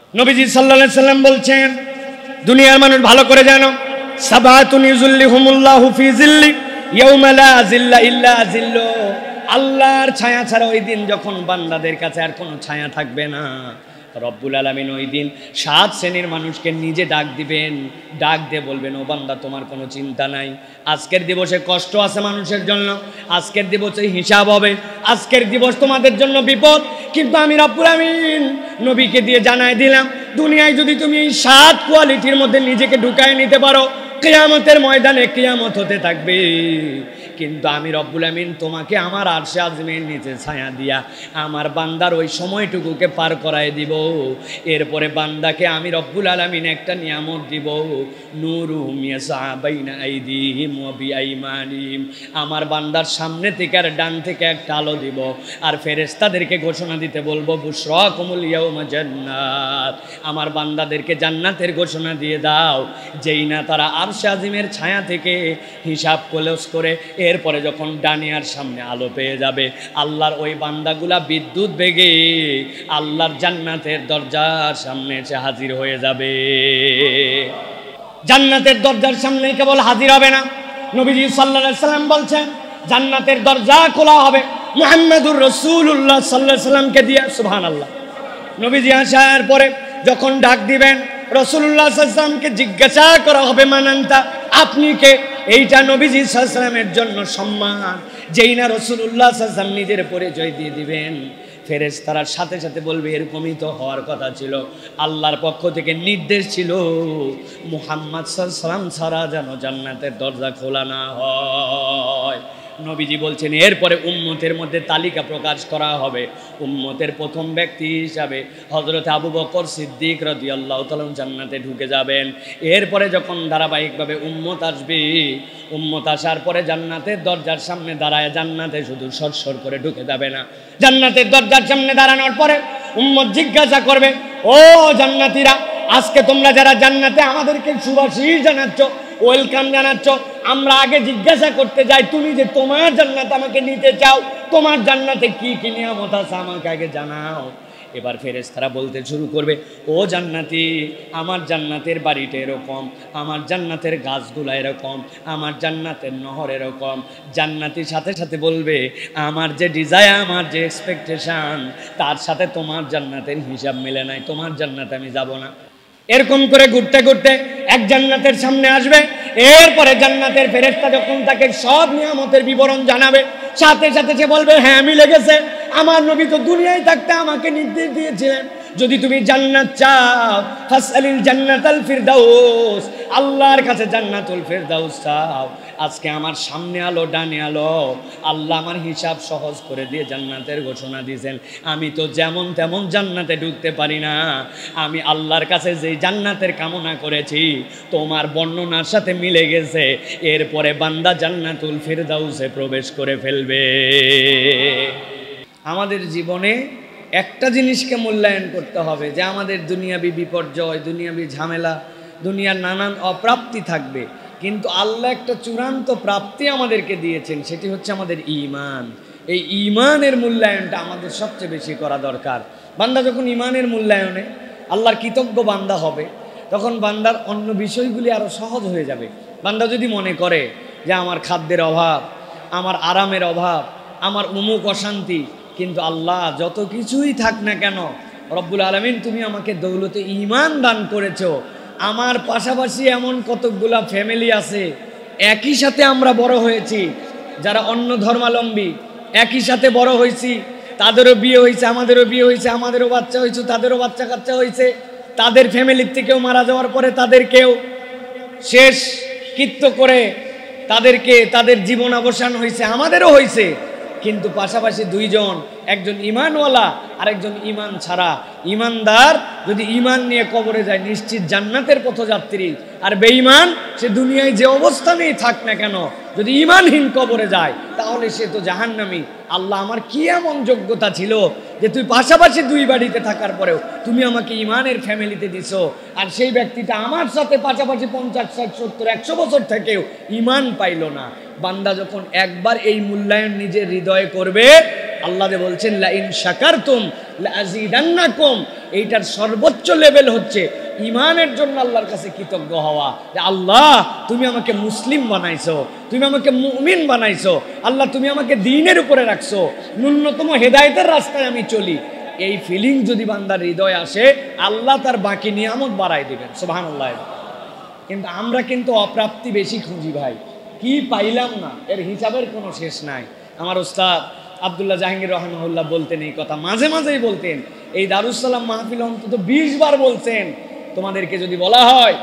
নবীজি সাল্লাল্লাহু আলাইহি সাল্লাম বলছেন, দুনিয়ার মানুষ ভালো করে জানো, সাবাতুন ইউযিল্লুহুমুল্লাহু ফি যিল্লি ইয়াওমা লা যিল্লা ইল্লা যিল্লু। আল্লাহর ছায়া ছাড়া ওই দিন যখন বান্দাদের কাছে আর কোনো ছায়া থাকবে না, রব্বুল আলামিন ওই দিন 7 শ্রেণীর মানুষকে নিজে ডাক দিবেন। ডাক দিয়ে বলবেন, ও বান্দা তোমার কোনো চিন্তা নাই, আজকের দিবসে কষ্ট আছে মানুষের জন্য, আজকের দিবসে হিসাব হবে, আজকের দিবস তোমাদের জন্য বিপদ, কিন্তু আমি রব্বুল আলামিন নবীকে দিয়ে জানাই দিলাম, দুনিয়ায় যদি তুমি এই 7 কোয়ালিটির মধ্যে নিজেকে ঢুকায় নিতে পারো, কিয়ামতের ময়দানে কিয়ামত হতে থাকবে, কিন্তু আমি রব্বুল আমিন তোমাকে আমার আরশে আযমের নিচে ছায়া দিয়া আমার বান্দার ওই সময়টুকুকে পার করায় দিব। এরপরে বান্দাকে আমি রব্বুল আলামিন একটা নিয়ামত দিব, নূরুহুম ইয়াসআ বাইনা আইদিহিম ওয়া বিআইমানিহিম। আমার বান্দার সামনে থেকে আর ডান থেকে একটা আলো দিব, আর ফেরেশতাদেরকে ঘোষণা দিতে বলবো, বুশরাকুমুল ইয়াউমা জান্নাত। আমার বান্দাদেরকে জান্নাতের ঘোষণা দিয়ে দাও, যেই না তারা আরশে আযমের ছায়া থেকে হিসাব ক্লোজ করে এরপরে যখন ডানিয়ার সামনে আলো পেয়ে যাবে, আল্লাহর ওই বান্দাগুলা বিদ্যুৎ বেগে আল্লাহর জান্নাতের দরজার সামনে এসে হাজির হয়ে যাবে। জান্নাতের দরজার সামনে কেবল হাজির হবে না, নবীজি সাল্লাল্লাহু আলাইহি সাল্লাম বলছেন জান্নাতের দরজা খোলা হবে মুহাম্মদুর রাসূলুল্লাহ সাল্লাল্লাহু আলাইহি সাল্লামকে দিয়ে। সুবহানাল্লাহ। নবীজি আসার পরে যখন ডাক দিবেন, রাসূলুল্লাহ সাল্লাল্লাহু আলাইহি সাল্লামকে জিজ্ঞাসা করা হবে, মানান্তা, আপনি কে? এইটা নবীজি সাল্লাল্লাহু আলাইহি সাল্লামের জন্য সম্মান। যেই না রাসূলুল্লাহ সাল্লাল্লাহু আলাইহি সাল্লাম নিজের পরিচয় দিয়ে দিবেন, ফেরেশতারা সাথে সাথে বলবে, এরকমই তো হওয়ার কথা ছিল, আল্লাহর পক্ষ থেকে নির্দেশ ছিল মুহাম্মদ সাল্লাল্লাহু আলাইহি সাল্লাম ছাড়া যেন জান্নাতের দরজা খোলা না হয়। নবীজি বলছেন, এরপরে উম্মতের মধ্যে তালিকা প্রকাশ করা হবে। উম্মতের প্রথম ব্যক্তি হিসাবে হযরত আবু বকর সিদ্দিক রাদিয়াল্লাহু তাআলা জান্নাতে ঢুকে যাবেন। এরপরে যখন ধারাবাহিকভাবে উম্মত আসবে, উম্মত আসার পরে জান্নাতের দরজার সামনে দাঁড়ায়, জান্নাতে শুধু সরসর করে ঢুকে যাবে না, জান্নাতের দরজার সামনে দাঁড়ানোর পরে উম্মত জিজ্ঞাসা করবে, ও জান্নাতীরা, আজকে তোমরা যারা জান্নাতে আমাদেরকে সুবাসিস জানাচ্ছ, ওয়েলকাম জানাচ্ছ, আমরা আগে জিজ্ঞাসা করতে যাই, তুমি যে তোমার জান্নাত আমাকে নিতে চাও, তোমার জান্নাতে কি কি নিয়ামত আছে আমাকে আগে জানাও। এবার ফেরেশতারা বলতে শুরু করবে, ও জান্নাতি, আমার জান্নাতের বাড়িটা এরকম, আমার জান্নাতের গাছগুলা এরকম, আমার জান্নাতের নহর এরকম। জান্নাতির সাথে সাথে বলবে, আমার যে ডিজায়ার, আমার যে এক্সপেকটেশন, তার সাথে তোমার জান্নাতের হিসাব মিলে নাই, তোমার জান্নাতে আমি যাব না। এরকম করে ঘুরতে ঘুরতে এক জান্নাতের সামনে আসবে। এরপরে জান্নাতের ফেরেশতা যখন তাকে সব নিয়ামতের বিবরণ জানাবে, সাথে সাথে সে বলবে, হ্যাঁ মিলে গেছে, আমার নবী তো দুনিয়ায় থাকতে আমাকে নির্দেশ দিয়েছিলেন, যদি তুমি জান্নাত চাও ফাসআলিল জান্নাতাল ফিরদাউস, আল্লাহর কাছে জান্নাতুল ফিরদাউস চাও। আজকে আমার সামনে আলো, ডানে আলো, আল্লাহ আমার হিসাব সহজ করে দিয়ে জান্নাতের ঘোষণা দিয়েছেন। আমি তো যেমন তেমন জান্নাতে ঢুকতে পারি না, আমি আল্লাহর কাছে যে জান্নাতের কামনা করেছি তোমার বর্ণনার সাথে মিলে গেছে। এরপরে বান্দা জান্নাতুল ফিরদাউসে প্রবেশ করে ফেলবে। আমাদের জীবনে একটা জিনিসকে মূল্যায়ন করতে হবে, যে আমাদের দুনিয়াবি বিপর্যয়, দুনিয়াবি ঝামেলা, দুনিয়ার নানান অপ্রাপ্তি থাকবে, কিন্তু আল্লাহ একটা চূড়ান্ত প্রাপ্তি আমাদেরকে দিয়েছেন, সেটি হচ্ছে আমাদের ঈমান। এই ঈমানের মূল্যায়নটা আমাদের সবচেয়ে বেশি করা দরকার। বান্দা যখন ঈমানের মূল্যায়নে আল্লাহর কৃতজ্ঞ বান্দা হবে, তখন বান্দার অন্য বিষয়গুলি আরও সহজ হয়ে যাবে। বান্দা যদি মনে করে যে আমার খাদ্যের অভাব, আমার আরামের অভাব, আমার উমুক অশান্তি, কিন্তু আল্লাহ যত কিছুই থাক না কেন, রব্বুল আলামিন তুমি আমাকে দৌলতে ঈমান দান করেছো। আমার পাশাপাশি এমন কতকগুলা ফ্যামিলি আছে, একই সাথে আমরা বড় হয়েছি, যারা অন্য ধর্মাবলম্বী, একই সাথে বড় হয়েছি, তাদেরও বিয়ে হয়েছে, আমাদেরও বিয়ে হয়েছে, আমাদেরও বাচ্চা হয়েছে, তাদেরও বাচ্চা কাচ্চা হয়েছে, তাদের ফ্যামিলির থেকেও মারা যাওয়ার পরে তাদেরকেও শেষ কৃত্য করে তাদেরকে তাদের জীবন অবসান হয়েছে, আমাদেরও হয়েছে, কিন্তু পাশাপাশি দুইজন, একজন ঈমানওয়ালা আর একজন ঈমান ছাড়া। ঈমানদার যদি ঈমান নিয়ে কবরে যায় নিশ্চিত জান্নাতের পথযাত্রী, আর বেঈমান সে দুনিয়ায় যে অবস্থানেই থাক না কেন যদি ঈমানহীন কবরে যায় তাহলে সে তো জাহান্নামী। আল্লাহ আমার কি এমন যোগ্যতা ছিল যে তুই পাশাপাশি দুই বাড়িতে থাকার পরেও তুমি আমাকে ঈমানের ফ্যামিলিতে দিছো, আর সেই ব্যক্তিটা আমার সাথে পাশাপাশি 50, 60, 70, 100 বছর থেকেও ঈমান পাইল না। বান্দা যখন একবার এই মূল্যায়ন নিজের হৃদয়ে করবে, আল্লাহ যে বলছেন লা ইন শাকারতুম লা আযীদান্নাকুম, এইটার সর্বোচ্চ লেভেল হচ্ছে ইমানের জন্য আল্লাহর কাছে কৃতজ্ঞ হওয়া, যে আল্লাহ তুমি আমাকে মুসলিম বানাইছো, তুমি আমাকে মুমিন বানাইছো, আল্লাহ তুমি আমাকে দ্বীনের উপরে রাখছো, ন্যূনতম হেদায়েতের রাস্তায় আমি চলি। এই ফিলিং যদি বান্দার হৃদয়ে আসে, আল্লাহ তার বাকি নিয়ামত বাড়াই দিবেন, সুবহানাল্লাহ। কিন্তু আমরা কিন্তু অপ্রাপ্তি বেশি খুঁজি ভাই, কি পাইলাম না, এর হিসাবের কোনো শেষ নাই। আমার ওস্তাদ আব্দুল্লাহ জাহাঙ্গীর রহমাহুল্লাহ বলতেন এই কথা, মাঝে মাঝেই বলতেন, এই দারুস সালাম মাহফিল অন্তত 20 বার বলছেন, তোমাদেরকে যদি বলা হয়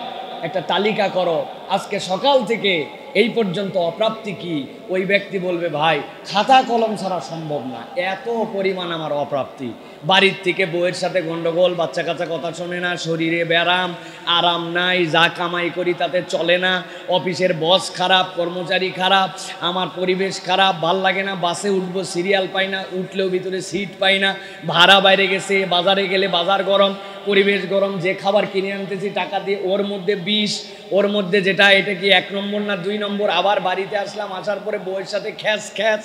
একটা তালিকা করো আজকে সকাল থেকে এই পর্যন্ত অপ্রাপ্তি কি, ওই ব্যক্তি বলবে ভাই খাতা কলম ছাড়া সম্ভব না, এত পরিমাণ আমার অপ্রাপ্তি। বাড়ির থেকে বউয়ের সাথে গন্ডগোল, বাচ্চা কাচ্চা কথা শোনে না, শরীরে ব্যারাম, আরাম নাই, যা কামাই করি তাতে চলে না, অফিসের বস খারাপ, কর্মচারী খারাপ, আমার পরিবেশ খারাপ, ভাল লাগে না, বাসে উঠবো সিরিয়াল পাই না, উঠলেও ভিতরে সিট পাই না, ভাড়া বাইরে গেছে, বাজারে গেলে বাজার গরম, পরিবেশ গরম, যে খাবার কিনে আনতেছি টাকা দিয়ে ওর মধ্যে বিষ, ওর মধ্যে যেটা এটা কি 1 নম্বর না 2 নম্বর, আবার বাড়িতে আসলাম, আসার পরে বউয়ের সাথে খ্যাস খ্যাস,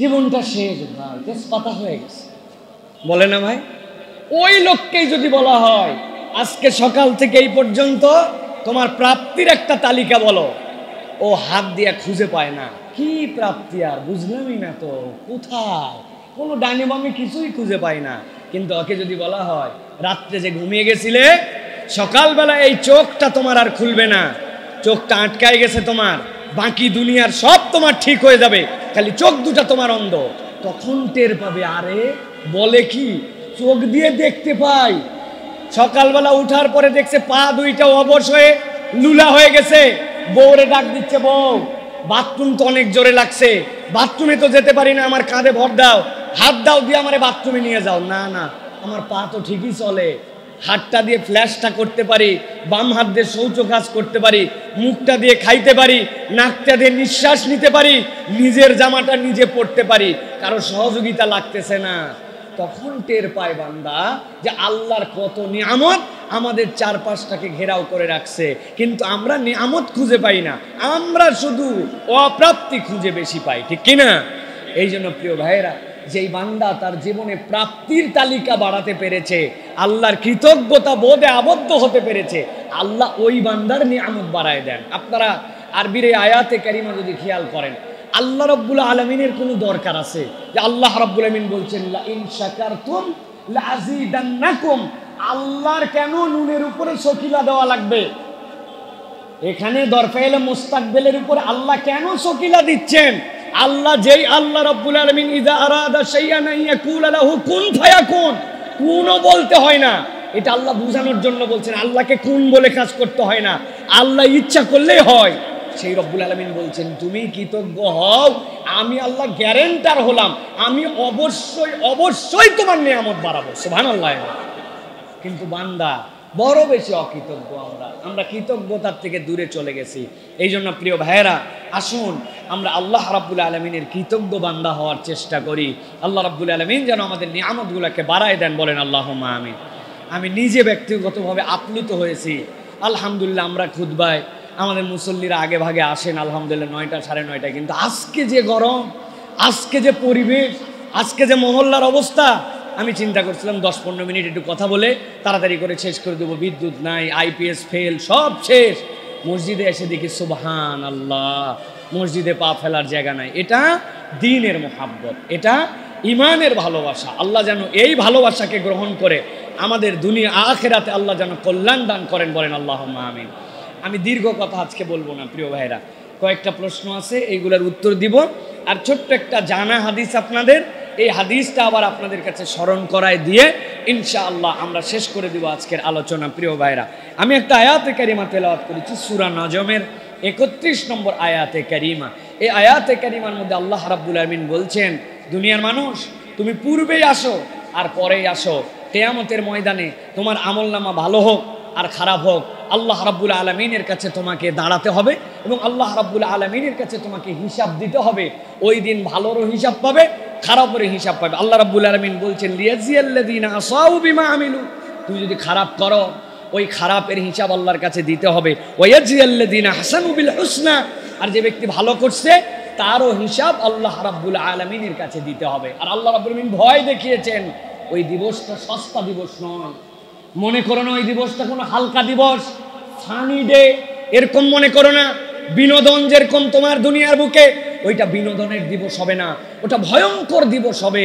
জীবনটা শেষ ভাই, তেজপাতা হয়ে গেছে, বলে না ভাই? ওই লোককেই যদি বলা হয় আজকে সকাল থেকে এই পর্যন্ত তোমার প্রাপ্তির একটা তালিকা বলো, ও হাত দিয়ে খুঁজে পায় না, কি প্রাপ্তি আর বুঝলামই না তো, কোথায়, কোনো ডাইনি বামে কিছুই খুঁজে পায় না। কিন্তু ওকে যদি বলা হয় রাত্রে যে ঘুমিয়ে গেছিলে, সকালবেলা এই চোখটা তোমার আর খুলবে না, চোখটা আটকায় গেছে তোমার, বাকি দুনিয়ার সব তোমার ঠিক হয়ে যাবে, খালি চোখ দুটা তোমার অন্ধ, তখন টের পাবে। আরে বলে কি, চোখ দিয়ে দেখতে পাই, সকালবেলা উঠার পরে দেখছে পা দুইটা অবশ হয়ে লুলা হয়ে গেছে, বউরে ডাক দিচ্ছে, বউ বাথরুম তো অনেক জোরে লাগছে, বাথরুমে তো যেতে পারি না, আমার কাঁধে ভর দাও, হাত দাও দিয়ে আমারে বাথরুমে নিয়ে যাও। না না, আমার পা তো ঠিকই চলে, হাতটা দিয়ে ফ্ল্যাশটা করতে পারি, বাম হাত দিয়ে শৌচ কাজ করতে পারি, মুখটা দিয়ে খাইতে পারি, নাকটা দিয়ে নিঃশ্বাস নিতে পারি, নিজের জামাটা নিজে পরতে পারি, কারো সহযোগিতা লাগতেছে না। তখন টের পায় বান্দা যে আল্লাহর কত নিয়ামত আমাদের চারপাশটাকে ঘেরাও করে রাখছে, কিন্তু আমরা নিয়ামত খুঁজে পাই না, আমরা শুধু অপ্রাপ্তি খুঁজে বেশি পাই, ঠিক কিনা? এই জন্য প্রিয় ভাইয়েরা, যেই বান্দা তার জীবনে প্রাপ্তির তালিকা বাড়াতে পেরেছে, আল্লাহর কৃতজ্ঞতা বোধে আবদ্ধ হতে পেরেছে, আল্লাহ ওই বান্দার নিয়ামত বাড়ায় দেন। আপনারা আরবির এই আয়াতে কারিমা যদি খেয়াল করেন, আল্লাহ রাব্বুল আলামিনের কোনো দরকার আছে যে আল্লাহ রাব্বুল আলামিন বলছেন লা ইন শাকারতুম লা আযীদান্নাকুম, আল্লাহর কেন নুনের উপরে শকিলা দেওয়া লাগবে? এখানে দরফাইলে মুস্তাকবিলের উপরে আল্লাহ কেন শকিলা দিচ্ছেন? আল্লাহ যেই আল্লাহ রাব্বুল আলামিন ইযা আরাদা শাইআন ইয়াকুল লাহু কুন ফায়াকুন, কুনও বলতে হয় না, এটা আল্লাহ বুঝানোর জন্য বলছেন, আল্লাহকে কুন বলে কাজ করতে হয় না, আল্লাহ ইচ্ছা করলেই হয়। সেই রব্বুল আলামিন বলছেন তুমি কৃতজ্ঞ হও, আমি আল্লাহ গ্যারান্টার হলাম, আমি অবশ্যই অবশ্যই তোমার নিয়ামত বাড়াবো, সুবহানাল্লাহ। কিন্তু বান্দা বড় বেশি অকৃতজ্ঞ, আমরা কৃতজ্ঞতার থেকে দূরে চলে গেছি। এই জন্য প্রিয় ভাইয়েরা, আসুন আমরা আল্লাহ রাব্বুল আলামিনের কৃতজ্ঞ বান্দা হওয়ার চেষ্টা করি। আল্লাহ রাব্বুল আলামিন যেন আমাদের নিয়ামতগুলোকে বাড়ায় দেন, বলেন আল্লাহুম্মা আমিন। আমি নিজে ব্যক্তিগতভাবে আপ্লুত হয়েছি, আলহামদুলিল্লাহ। আমরা খুতবায় আমাদের মুসল্লিরা আগে ভাগে আসেন, আলহামদুলিল্লাহ 9টা 9:30, কিন্তু আজকে যে গরম, আজকে যে পরিবেশ, আজকে যে মহল্লার অবস্থা, আমি চিন্তা করছিলাম 10-15 মিনিট একটু কথা বলে তাড়াতাড়ি করে শেষ করে দেবো, বিদ্যুৎ নাই, আইপিএস ফেল, সব শেষ। মসজিদে এসে দেখি সুবহানাল্লাহ, মসজিদে পা ফেলার জায়গা নাই। এটা দ্বীনের মুহাব্বত, এটা ইমানের ভালোবাসা। আল্লাহ যেন এই ভালোবাসাকে গ্রহণ করে আমাদের দুনিয়া আখিরাতে আল্লাহ যেন কল্যাণ দান করেন, বলেন আল্লাহুম্মা আমিন। আমি দীর্ঘ কথা আজকে বলবো না প্রিয় ভাইরা, কয়েকটা প্রশ্ন আছে, এইগুলোর উত্তর দিব, আর ছোট্ট একটা জানা হাদিস আপনাদের, এই হাদিসটা আবার আপনাদের কাছে স্মরণ করায় দিয়ে ইনশাআল্লাহ আমরা শেষ করে দিব আজকের আলোচনা। প্রিয় ভাইরা, আমি একটা আয়াতে কারিমা তেলাওয়াত করেছি, সূরা নজমের 31 নম্বর আয়াতে কারিমা। এই আয়াতে কারিমার মধ্যে আল্লাহ রাব্বুল আলামিন বলছেন, দুনিয়ার মানুষ তুমি পূর্বেই আসো আর পরেই আসো, কিয়ামতের ময়দানে তোমার আমলনামা ভালো হোক আর খারাপ হোক, আল্লাহ রাব্বুল আলামিনের কাছে তোমাকে দাঁড়াতে হবে এবং আল্লাহ রাব্বুল আলামিনের কাছে তোমাকে হিসাব দিতে হবে। ওই দিন ভালোরও হিসাব পাবে, খারাপের হিসাব পাবে। আল্লাহ রাব্বুল আলামিন বলছেন লিয়াজিয়াল্লাযিনা আসাউ বিমা আমিলু, তুমি যদি খারাপ করো ওই খারাপের হিসাব আল্লাহর কাছে দিতে হবে। ওয়ায়াজিয়াল্লাযিনা হাসানু বিল হুসনা, আর যে ব্যক্তি ভালো করছে তারও হিসাব আল্লাহ রাব্বুল আলামিনের কাছে দিতে হবে। আর আল্লাহ রাব্বুল আলামিন ভয় দেখিয়েছেন, ওই দিবসটা সস্তা দিবস নয়। মনে করো না ওই দিবসটা কোনো হালকা দিবস, ফানি ডে, এরকম মনে করো না। বিনোদন যেরকম তোমার দুনিয়ার বুকে, ওইটা বিনোদনের দিবস হবে না, ওটা ভয়ঙ্কর দিবস হবে।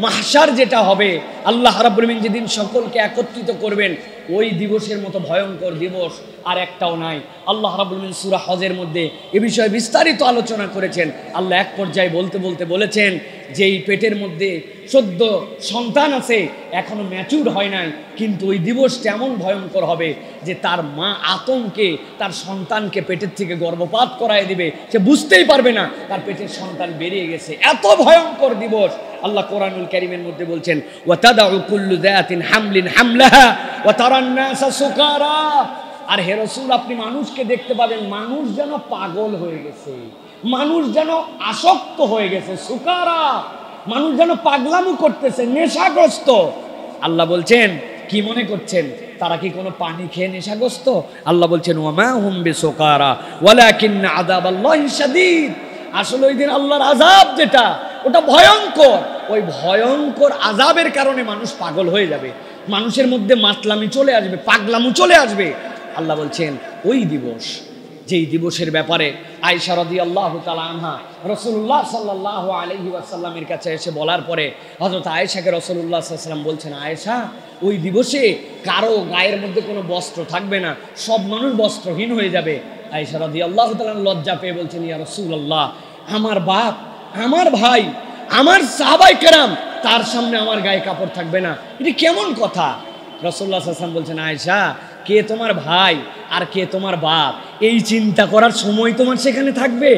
মাহশার যেটা হবে, আল্লাহ রাব্বুল আলামিন যেদিন সকলকে একত্রিত করবেন, ওই দিবসের মতো ভয়ঙ্কর দিবস আর একটাও নাই। আল্লাহ রাব্বুল আলামিন সূরা হজের মধ্যে এ বিষয়ে বিস্তারিত আলোচনা করেছেন। আল্লাহ এক পর্যায়ে বলতে বলতে বলেছেন যে এই পেটের মধ্যে 14 সন্তান আছে, এখনো ম্যাচুর হয় নাই, কিন্তু ওই দিবসটা এমন ভয়ঙ্কর হবে যে তার মা আতঙ্কে তার সন্তানকে পেটের থেকে গর্ভপাত করায় দিবে, সে বুঝতেই পারবে না তার পেটের সন্তান বেরিয়ে গেছে। এত ভয়ঙ্কর দিবস। আল্লাহ কোরআনুল কারীমের মধ্যে বলছেন, ওয়াতাদাউ কুল্লু যাতিন হামলিন হামলাহা ওয়া তারান নাসা সুকারা। আর হে রাসূল, আপনি মানুষকে দেখতে পাবেন মানুষ যেন পাগল হয়ে গেছে, মানুষ যেন আসক্ত হয়ে গেছে, সুকারা, মানুষ যেন পাগলামো করতেছে, নেশাগ্রস্ত। আল্লাহ বলছেন, কি মনে করছেন তারা কি কোনো পানি খেয়ে নেশাগ্রস্ত? আল্লাহ বলছেন, ওয়ামা হুম বিসুকারা ওয়ালাকিন্না আযাবাল্লাহি শাদীদ। আসলে ওই দিন আল্লাহর আযাব যেটা, ওটা ভয়ঙ্কর। ওই ভয়ঙ্কর আযাবের কারণে মানুষ পাগল হয়ে যাবে, মানুষের মধ্যে মাতলামি চলে আসবে, পাগলামো চলে আসবে। আল্লাহ বলছেন ওই দিবস, যেই দিবসের ব্যাপারে আয়েশা রাদিয়াল্লাহু তাআলা আনহা রাসূলুল্লাহ সাল্লাল্লাহু আলাইহি ওয়াসাল্লামের কাছে এসে বলার পরে হযরত আয়েশাকে রাসূলুল্লাহ সাল্লাল্লাহু আলাইহি ওয়াসাল্লাম বলছেন, আয়েশা, ওই দিবসে কারো গায়ের মধ্যে কোনো বস্ত্র থাকবে না, সব মানুষ বস্ত্রহীন হয়ে যাবে। আয়েশা রাদিয়াল্লাহু তাআলা লজ্জা পেয়ে বলছেন, ইয়া রাসূলুল্লাহ, আমার বাপ, আমার ভাই, আমার সাহাবায়ে কেরাম, তার সামনে আমার গায়ে কাপড় থাকবে না, এটা কেমন কথা? রাসূলুল্লাহ সাল্লাল্লাহু আলাইহি ওয়াসাল্লাম বলছেন, আয়েশা, কে তোমার ভাই আর কে তোমার বাপ, এই চিন্তা করার সময় তোমার সেখানে থাকবে?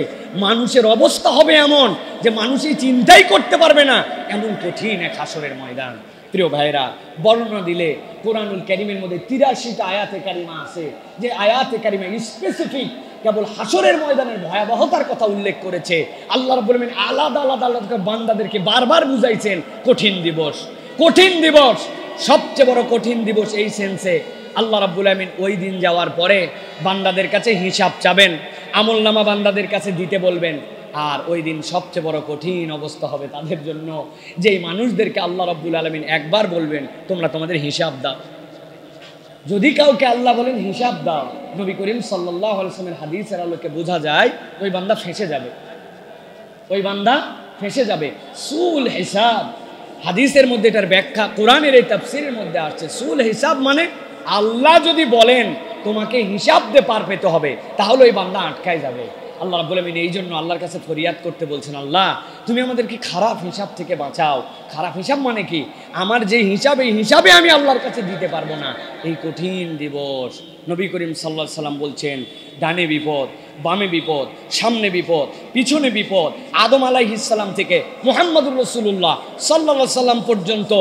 মানুষের অবস্থা হবে এমন যে মানুষ এই চিন্তাই করতে পারবে না, এমন কঠিন এক হাসরের ময়দান। প্রিয় ভাইরা, বর্ণনা দিলে কোরআনুল কারীমের মধ্যে 83টা আয়াতে কারিমা আছে, যে আয়াতে কারিমা স্পেসিফিক কেবল হাসরের ময়দানের ভয়াবহতার কথা উল্লেখ করেছে। আল্লাহ রাব্বুল আলামিন আলাদা আলাদা আলাদা বান্দাদেরকে বারবার বুঝাইছেন কঠিন দিবস, কঠিন দিবস, সবচেয়ে বড় কঠিন দিবস। এই সেন্সে আল্লাহ রাব্বুল আলামিন ওই দিন যাওয়ার পরে বান্দাদের কাছে হিসাব চাবেন, আমলনামা বান্দাদের কাছে দিতে বলবেন। আর ওই দিন সবচেয়ে বড় কঠিন অবস্থা হবে তাদের জন্য, যেই মানুষদেরকে আল্লাহ রাব্বুল আলামিন একবার বলবেন তোমরা তোমাদের হিসাব দাও। যদি কাউকে আল্লাহ বলেন হিসাব দাও, নবী করিম সাল্লাল্লাহু আলাইহি ওয়াসাল্লামের হাদিসের আলোকে বোঝা যায় ওই বান্দা ফেঁসে যাবে, ওই বান্দা ফেঁসে যাবে। সুল হিসাব, হাদিসের মধ্যে এটার ব্যাখ্যা কোরআনের এই তাফসীরের মধ্যে আসছে। সুল হিসাব মানে আল্লাহ যদি বলেন তোমাকে হিসাব দিয়ে পার পেতে হবে, তাহলে ওই বান্দা আটকায় যাবে। আল্লাহ রাব্বুল আলামিন এই জন্য আল্লাহর কাছে ফরিয়াদ করতে বলছেন, আল্লাহ তুমি আমাদেরকে খারাপ হিসাব থেকে বাঁচাও। খারাপ হিসাব মানে কি? আমার যে হিসাব, এই হিসাবে আমি আল্লাহর কাছে দিতে পারবো না। এই কঠিন দিবস নবী করিম সাল্লাল্লাহু আলাইহি ওয়াসাল্লাম বলছেন, ডানে বিপদ, বামে বিপদ, সামনে বিপদ, পিছনে বিপদ। আদম আলাইহিস সালাম থেকে মুহাম্মদুর রাসূলুল্লাহ সাল্লাল্লাহু আলাইহি ওয়াসাল্লাম পর্যন্ত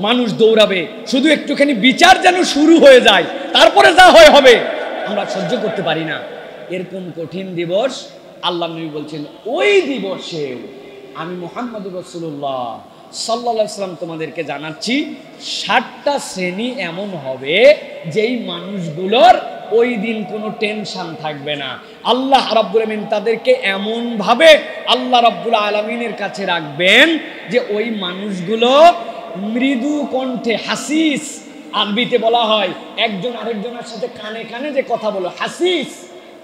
মানুষ দৌড়াবে, শুধু একটুখানি বিচার যেন শুরু হয়ে যায়, তারপরে যা হয় হবে। আমরা সহ্য করতে পারি না এরকম কঠিন দিবস। আল্লাহ নবী বলছেন, ওই দিবসে আমি মুহাম্মদুর রাসূলুল্লাহ সাল্লাল্লাহু আলাইহি ওয়াসাল্লাম তোমাদেরকে জানাচ্ছি 60টা শ্রেণী এমন হবে যেই মানুষগুলোর ওই দিন কোনো টেনশন থাকবে না। আল্লাহ রাব্বুল আলামিন তাদেরকে এমনভাবে আল্লাহ রাব্বুল আলামিনের কাছে রাখবেন যে ওই মানুষগুলো মৃদু কণ্ঠে, হাসিস আরবিতে বলা হয়, একজন আরেকজনের সাথে কানে কানে যে কথা বলো, হাসিস,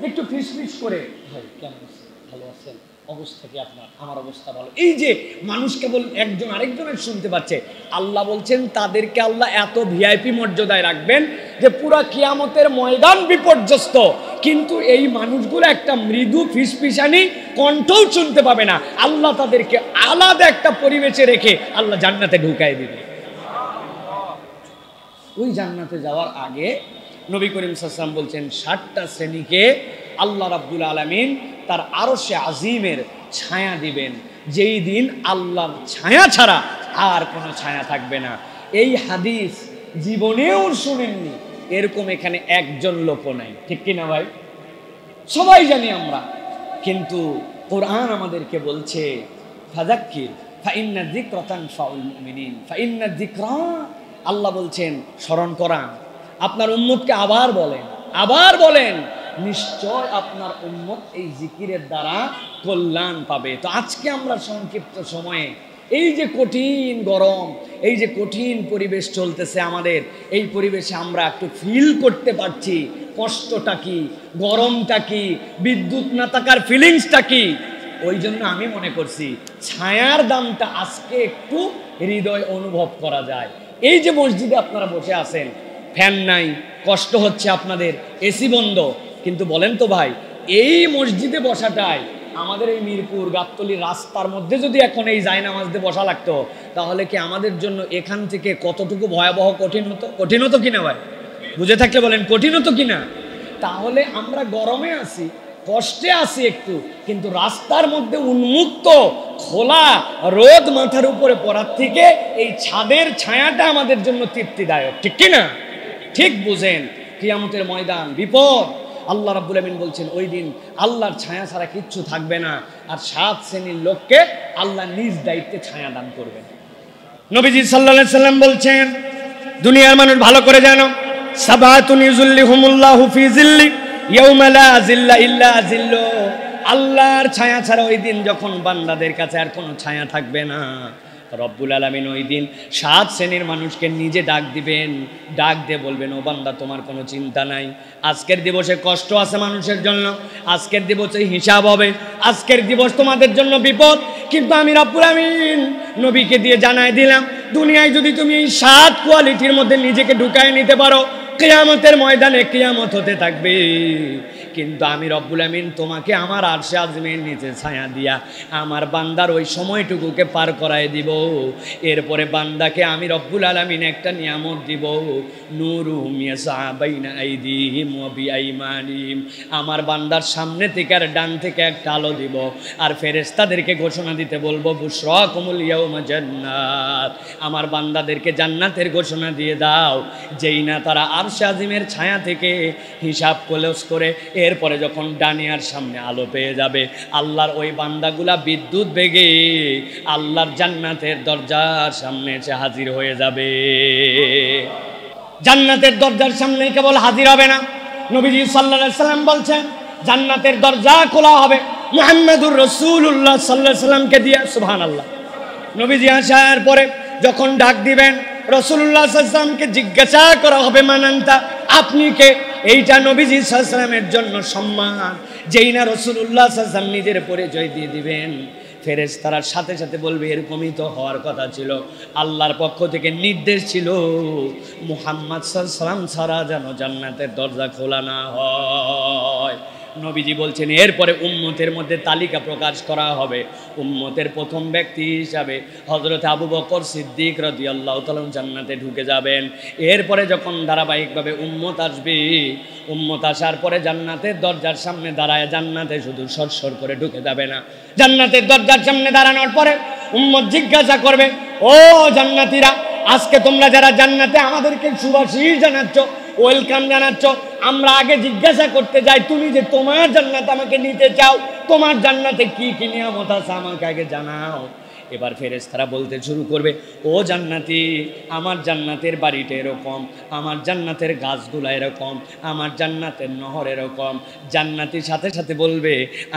একটু ফিসফিস করে, ভাই কেমন আছেন, ভালো আছেন, অবস্থা কি আপনার? আমার অবস্থা ভালো। এই যে মানুষ কেবল একজন আরেকজনের শুনতে পাচ্ছে, আল্লাহ বলছেন তাদেরকে আল্লাহ এত ভিআইপি মর্যাদায় রাখবেন যে পুরা কিয়ামতের ময়দান বিপর্যস্ত, কিন্তু এই মানুষগুলো একটা মৃদু ফিসফিসানি কণ্ঠও শুনতে পাবে না। আল্লাহ তাদেরকে আলাদা একটা পরিবেশে রেখে আল্লাহ জান্নাতে ঢুকায় দিবে। ওই জান্নাতে যাওয়ার আগে নবী করিম সাল্লাল্লাহু আলাইহি ওয়াসাল্লাম বলছেন 60টা শ্রেণীকে আল্লাহ রাব্বুল আলামিন তার আরশে আজিমের ছায়া দিবেন, যেই দিন আল্লাহর ছায়া ছাড়া আর কোনো ছায়া থাকবে না। এই হাদিস জীবনেও শুনেননি এরকম এখানে একজন লোকও নাই, ঠিক কিনা ভাই? সবাই জানি আমরা, কিন্তু কোরআন আমাদেরকে বলছে ফাযাক্কির ফাইন্না যিকরা তানফাউল মুমিনিন, ফাইন্না যিকরা, আল্লাহ বলছেন স্মরণ করান। আপনার উম্মতকে আবার বলেন, আবার বলেন নিশ্চয় আপনার উম্মত এই জিকিরের দ্বারা কল্যাণ পাবে। তো আজকে আমরা সংক্ষিপ্ত সময়ে এই যে কঠিন গরম, এই যে কঠিন পরিবেশ চলতেছে আমাদের, এই পরিবেশে আমরা একটু ফিল করতে পারছি কষ্টটা কি, গরমটা কি, বিদ্যুৎ না থাকার ফিলিংসটা কি। ওই জন্য আমি মনে করছি ছায়ার দামটা আজকে একটু হৃদয় অনুভব করা যায়। এই যে মসজিদে আপনারা বসে আছেন, ফ্যান নাই, কষ্ট হচ্ছে আপনাদের, এসি বন্ধ, কিন্তু বলেন তো ভাই, এই মসজিদে বসাটাই আমাদের এই মিরপুর গাবতলীর রাস্তার মধ্যে যদি এখন এই জায়নামাজ দিয়ে বসা লাগতো, তাহলে কি আমাদের জন্য এখান থেকে কতটুকু ভয়াবহ কঠিন হতো কিনা ভাই? বুঝে থাকলে বলেন কঠিন হতো কিনা? তাহলে আমরা গরমে আছি, কষ্টে আছি একটু, কিন্তু রাস্তার মধ্যে উন্মুক্ত খোলা রোদ মাথার উপরে পড়ার থেকে এই ছাদের ছায়াটা আমাদের জন্য তৃপ্তিদায়ক, ঠিক কিনা? ঠিক বুঝেন, কিয়ামতের ময়দান বিপদ। আল্লাহ রাব্বুল আমিন বলছেন ওই দিন আল্লাহর ছায়া ছাড়া কিচ্ছু থাকবে না, আর 7 শ্রেণীর লোককে আল্লাহ নিজ দায়িত্বে ছায়া দান করবেন। নবীজি সাল্লাল্লাহু আলাইহি সাল্লাম বলছেন, দুনিয়ার মানুষ ভালো করে জানো, সাবাতুন ইযুল্লিহুমুল্লাহু ফি যিল্লি ইয়াউমা লা যিল্লা ইল্লা যিল্লু। আল্লাহর ছায়া ছাড়া ওই দিন যখন বান্দাদের কাছে আর কোনো ছায়া থাকবে না, রব্বুল আলামিন ওই দিন 7 শ্রেণীর মানুষকে নিজে ডাক দিবেন, ডাক দিয়ে বলবেন, ও বান্দা তোমার কোনো চিন্তা নাই, আজকের দিবসে কষ্ট আছে মানুষের জন্য, আজকের দিবসে হিসাব হবে, আজকের দিবস তোমাদের জন্য বিপদ, কিন্তু আমি রব্বুল আমিন নবীকে দিয়ে জানাই দিলাম, দুনিয়ায় যদি তুমি এই 7 কোয়ালিটির মধ্যে নিজেকে ঢুকায় নিতে পারো, কিয়ামতের ময়দানে কিয়ামত হতে থাকবে, কিন্তু আমি রব্বুল আমিন তোমাকে আমার আরশে আযমের নিচে ছায়া দিয়া আমার বান্দার ওই সময়টুকুকে পার করায় দিব। এরপরে বান্দাকে আমি রব্বুল আলামিন একটা নিয়ামত দিব, নূরুহুম ইয়াসআ বাইনা আইদিহিম ওয়া বিআইমানিহিম। আমার বান্দার সামনে থেকে আর ডান থেকে একটা আলো দিব, আর ফেরেশতাদেরকে ঘোষণা দিতে বলবো, বুশরাকুমুল ইয়াউমা জান্নাত। আমার বান্দাদেরকে জান্নাতের ঘোষণা দিয়ে দাও, যেই না তারা আরশে আযমের ছায়া থেকে হিসাব ক্লোজ করে এরপরে যখন ডানিয়ার সামনে আলো পেয়ে যাবে, আল্লাহর ওই বান্দাগুলা বিদ্যুৎ বেগে আল্লাহর জান্নাতের দরজার সামনে এসে হাজির হয়ে যাবে। জান্নাতের দরজার সামনে কেবল হাজির হবে না, নবীজি সাল্লাল্লাহু আলাইহি সাল্লাম বলছেন জান্নাতের দরজা খোলা হবে মুহাম্মদুর রাসূলুল্লাহ সাল্লাল্লাহু আলাইহি সাল্লামকে দিয়ে। সুবহানাল্লাহ। নবীজি আসার পরে যখন ডাক দিবেন, রাসূলুল্লাহ সাল্লাল্লাহু আলাইহি সাল্লামকে জিজ্ঞাসা করা হবে, মানান্তা, আপনি কে? এইটা নবীজি সাল্লাল্লাহু আলাইহি সাল্লামের জন্য সম্মান। যেই না রাসূলুল্লাহ সাল্লাল্লাহু আলাইহি সাল্লাম নিজের পরিচয় দিয়ে দিবেন, ফেরেশতারা সাথে সাথে বলবে এরকমই তো হওয়ার কথা ছিল, আল্লাহর পক্ষ থেকে নির্দেশ ছিল মুহাম্মদ সাল্লাল্লাহু আলাইহি সাল্লাম ছাড়া যেন জান্নাতের দরজা খোলা না হয়। নবীজি বলছেন এরপরে উম্মতের মধ্যে তালিকা প্রকাশ করা হবে। উম্মতের প্রথম ব্যক্তি হিসাবে হযরত আবু বকর সিদ্দিক রাদিয়াল্লাহু তাআলা জান্নাতে ঢুকে যাবেন। এরপরে যখন ধারাবাহিকভাবে উম্মত আসবে, উম্মত আসার পরে জান্নাতের দরজার সামনে দাঁড়ায়, জান্নাতে শুধু সরসর করে ঢুকে যাবে না, জান্নাতের দরজার সামনে দাঁড়ানোর পরে উম্মত জিজ্ঞাসা করবে, ও জান্নাতীরা, আজকে তোমরা যারা জান্নাতে আমাদেরকে সুবাসিস জানাচ্ছ, ওয়েলকাম জানাচ্ছ, আমরা আগে জিজ্ঞাসা করতে যাই, তুমি যে তোমার জান্নাতে আমাকে নিতে চাও, তোমার জান্নাতে কি কি নিয়ামত আছে আমাকে আগে জানাও। এবার ফেরেশতারা বলতে শুরু করবে, ও জান্নাতি, আমার জান্নাতের বাড়িটা এরকম, আমার জান্নাতের গাছগুলো এরকম, আমার জান্নাতের নহর এরকম। জান্নাতির সাথে সাথে বলবে,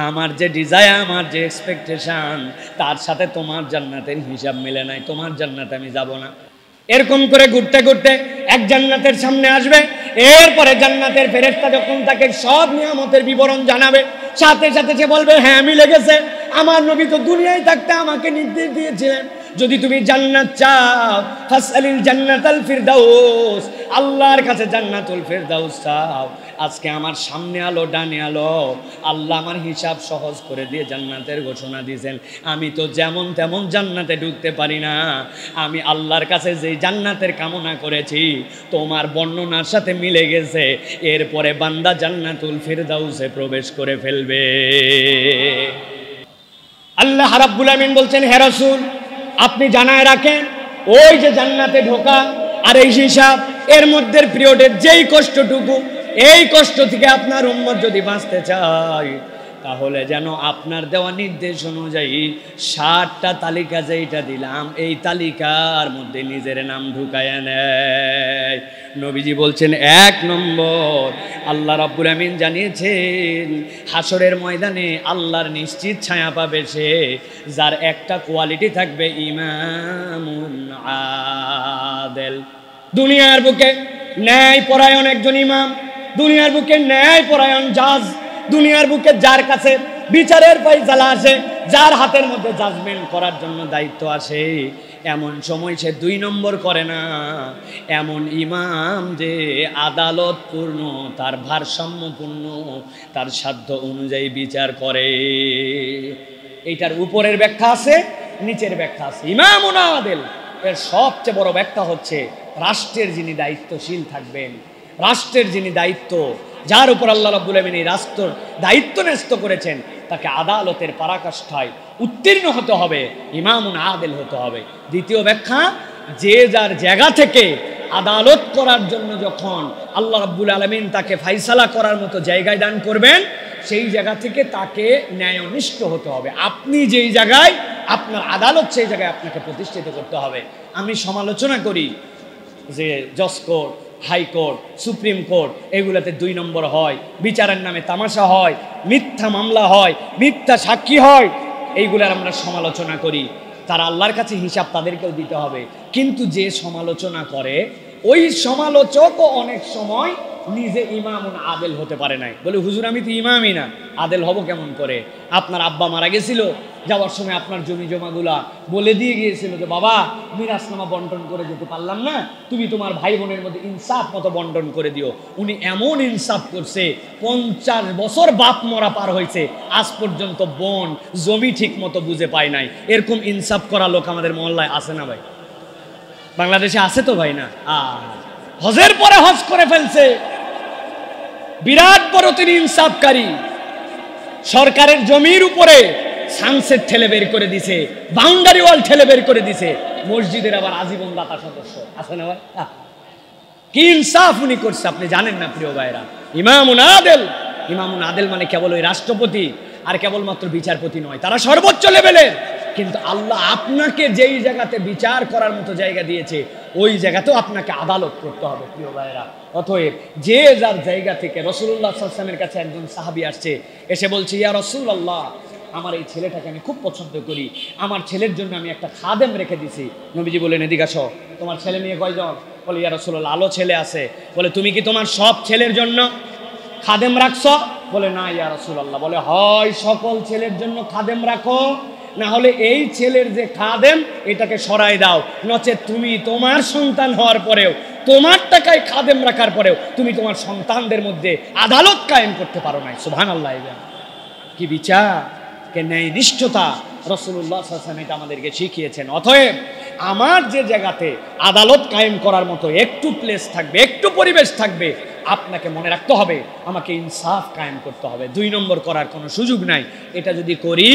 আমার যে ডিজায়ার, আমার যে এক্সপেকটেশন, তার সাথে তোমার জান্নাতের হিসাব মিলে নাই, তোমার জান্নাতে আমি যাব না। এরকম করে ঘুরতে ঘুরতে এক জান্নাতের সামনে আসবে। এরপরে জান্নাতের ফেরেশতা যখন তাকে সব নিয়ামতের বিবরণ জানাবে, সাথে সাথে সে বলবে, হ্যাঁ মিলে গেছে, আমার নবী তো দুনিয়ায় থাকতে আমাকে নির্দেশ দিয়েছিলেন, যদি তুমি জান্নাত চাও ফাসআলিল জান্নাতাল ফিরদাউস, আল্লাহর কাছে জান্নাতুল ফিরদাউস চাও। আজকে আমার সামনে আলো, ডানে আলো, আল্লাহ আমার হিসাব সহজ করে দিয়ে জান্নাতের ঘোষণা দিয়েছেন। আমি তো যেমন তেমন জান্নাতে ঢুকতে পারি না, আমি আল্লাহর কাছে যেই জান্নাতের কামনা করেছি তোমার বর্ণনার সাথে মিলে গেছে। এরপরে বান্দা জান্নাতুল ফিরদাউসে প্রবেশ করে ফেলবে। আল্লাহ রাব্বুল আমিন বলছেন, হে রাসূল, আপনি জানায় রাখেন, ওই যে জান্নাতে ঢোকা আর এই হিসাব, এর মধ্যে পিরিয়ডের যেই কষ্টটুকু, এই কষ্ট থেকে আপনার উম্মত যদি বাঁচতে চায়, তাহলে যেন আপনার দেওয়া নির্দেশ অনুযায়ী 7টা তালিকা যেইটা দিলাম, এই তালিকার মধ্যে নিজের নাম ঢুকায় নেয়। নবীজি বলছেন 1 নম্বর, আল্লাহ রাব্বুল আমিন জানিয়েছেন হাসরের ময়দানে আল্লাহর নিশ্চিত ছায়া পাবে সে যার একটা কোয়ালিটি থাকবে ইমামুন আদেল। দুনিয়ার বুকে ন্যায় পরায়ণ একজন ইমাম, দুনিয়ার বুকে ন্যায় পরায়ণ জাজ, দুনিয়ার বুকে যার কাছে বিচারের ফায়সালা আসে, যার হাতের মধ্যে জাজমেন্ট করার জন্য দায়িত্ব আসে, এমন সময় সে 2 নম্বর করে না। এমন ইমাম যে আদালতপূর্ণ, তার ভারসাম্যপূর্ণ, তার সাধ্য অনুযায়ী বিচার করে। এইটার উপরের ব্যাখ্যা আছে, নিচের ব্যাখ্যা আছে। ইমামুন আদেল এর সবচেয়ে বড় ব্যাখ্যা হচ্ছে রাষ্ট্রের যিনি দায়িত্বশীল থাকবেন, রাষ্ট্রের যিনি দায়িত্ব, যার উপর আল্লাহ রাব্বুল আমিন এই রাষ্ট্রের দায়িত্ব ন্যস্ত করেছেন, তাকে আদালতের পরাকাষ্ঠায় উত্তীর্ণ হতে হবে, ইমামুন আদেল হতে হবে। দ্বিতীয় ব্যাখ্যা, যে যার জায়গা থেকে আদালত করার জন্য যখন আল্লাহ রাব্বুল আলামিন তাকে ফায়সালা করার মতো জায়গায় দান করবেন, সেই জায়গা থেকে তাকে ন্যায়নিষ্ঠ হতে হবে। আপনি যেই জায়গায় আপনার আদালত, সেই জায়গায় আপনাকে প্রতিষ্ঠিত করতে হবে। আমি সমালোচনা করি যে জজ কোর্ট, হাইকোর্ট, সুপ্রিম কোর্ট এগুলোতে 2 নম্বর হয়, বিচারের নামে তামাশা হয়, মিথ্যা মামলা হয়, মিথ্যা সাক্ষী হয়, এইগুলার আমরা সমালোচনা করি। তারা আল্লাহর কাছে হিসাব তাদেরকেও দিতে হবে। কিন্তু যে সমালোচনা করে, ওই সমালোচকও অনেক সময় নিজে ইমামুন আদেল হতে পারে নাই। বলে হুজুর আমি তো ইমামই না, আদেল হব কেমন করে? আপনার আব্বা মারা গেছিল, যাওয়ার সময় আপনার জমি জমাগুলা বলে দিয়ে গিয়েছিল যে বাবা মিরাসনামা বন্টন করে যেতে পারলাম না, তুমি তোমার ভাই বোনের মধ্যে ইনসাফ মতো বন্টন করে দিও। উনি এমন ইনসাফ করছে, 50 বছর বাপ মরা পার হয়েছে, আজ পর্যন্ত বোন জমি ঠিক মতো বুঝে পায় নাই। এরকম ইনসাফ করা লোক আমাদের মহল্লায় আছে না ভাই? বাংলাদেশে আছে তো ভাই না? হজের পরে হজ করে ফেলছে, বিরাট বড় তিনি ইনসাফকারী। সরকারের জমির উপরে সানসেট ঠেলে বের করে দিছে, বাউন্ডারি ওয়াল ঠেলে বের করে দিছে, মসজিদের আবার আজীবন দাতা সদস্য আছে না ভাই? কি ইনসাফ উনি করছে আপনি জানেন না প্রিয় ভাইরা। ইমামুন আদেল, ইমামুন আদেল মানে কেবল ওই রাষ্ট্রপতি আর কেবলমাত্র বিচারপতি নয়, তারা সর্বোচ্চ লেভেলের। কিন্তু আল্লাহ আপনাকে যেই জায়গাতে বিচার করার মতো জায়গা দিয়েছে, ওই জায়গাতেও আপনাকে আদালত করতে হবে প্রিয় ভাইরা। অতএব যে যার জায়গা থেকে, রাসূলুল্লাহ সাল্লাল্লাহু আলাইহি ওয়াসাল্লামের কাছে একজন সাহাবী আসছে, এসে বলছে ইয়া রাসূলুল্লাহ, আমার এই ছেলেটাকে আমি খুব পছন্দ করি, আমার ছেলের জন্য আমি একটা খাদেম রেখে দিছি। নবীজি বলেন এদিকে আসো, তোমার ছেলে নিয়ে কয়জন? বলে ইয়া রাসূলুল্লাহ আলো ছেলে আছে। বলে তুমি কি তোমার সব ছেলের জন্য খাদেম রাখছো? বলে না ইয়া রাসূলুল্লাহ। বলে হয় সকল ছেলের জন্য খাদেম রাখো, না হলে এই ছেলের যে খাদেম এটাকে সরাই দাও, নচেত তুমি তোমার সন্তান হওয়ার পরেও, তোমার টাকায় খাদেম রাখার পরেও তুমি তোমার সন্তানদের মধ্যে আদালত কায়েম করতে পারো না। সুবহানাল্লাহ। কি বিচার, কে ন্যায়নিষ্ঠতা! রাসূলুল্লাহ সাল্লাল্লাহু আলাইহি ওয়াসাল্লাম এটা আমাদেরকে শিখিয়েছেন। অতএব আমার যে জায়গাতে আদালত কায়েম করার মতো একটু প্লেস থাকবে, একটু পরিবেশ থাকবে, আপনাকে মনে রাখতে হবে আমাকে ইনসাফ কায়েম করতে হবে, 2 নম্বর করার কোনো সুযোগ নাই। এটা যদি করি,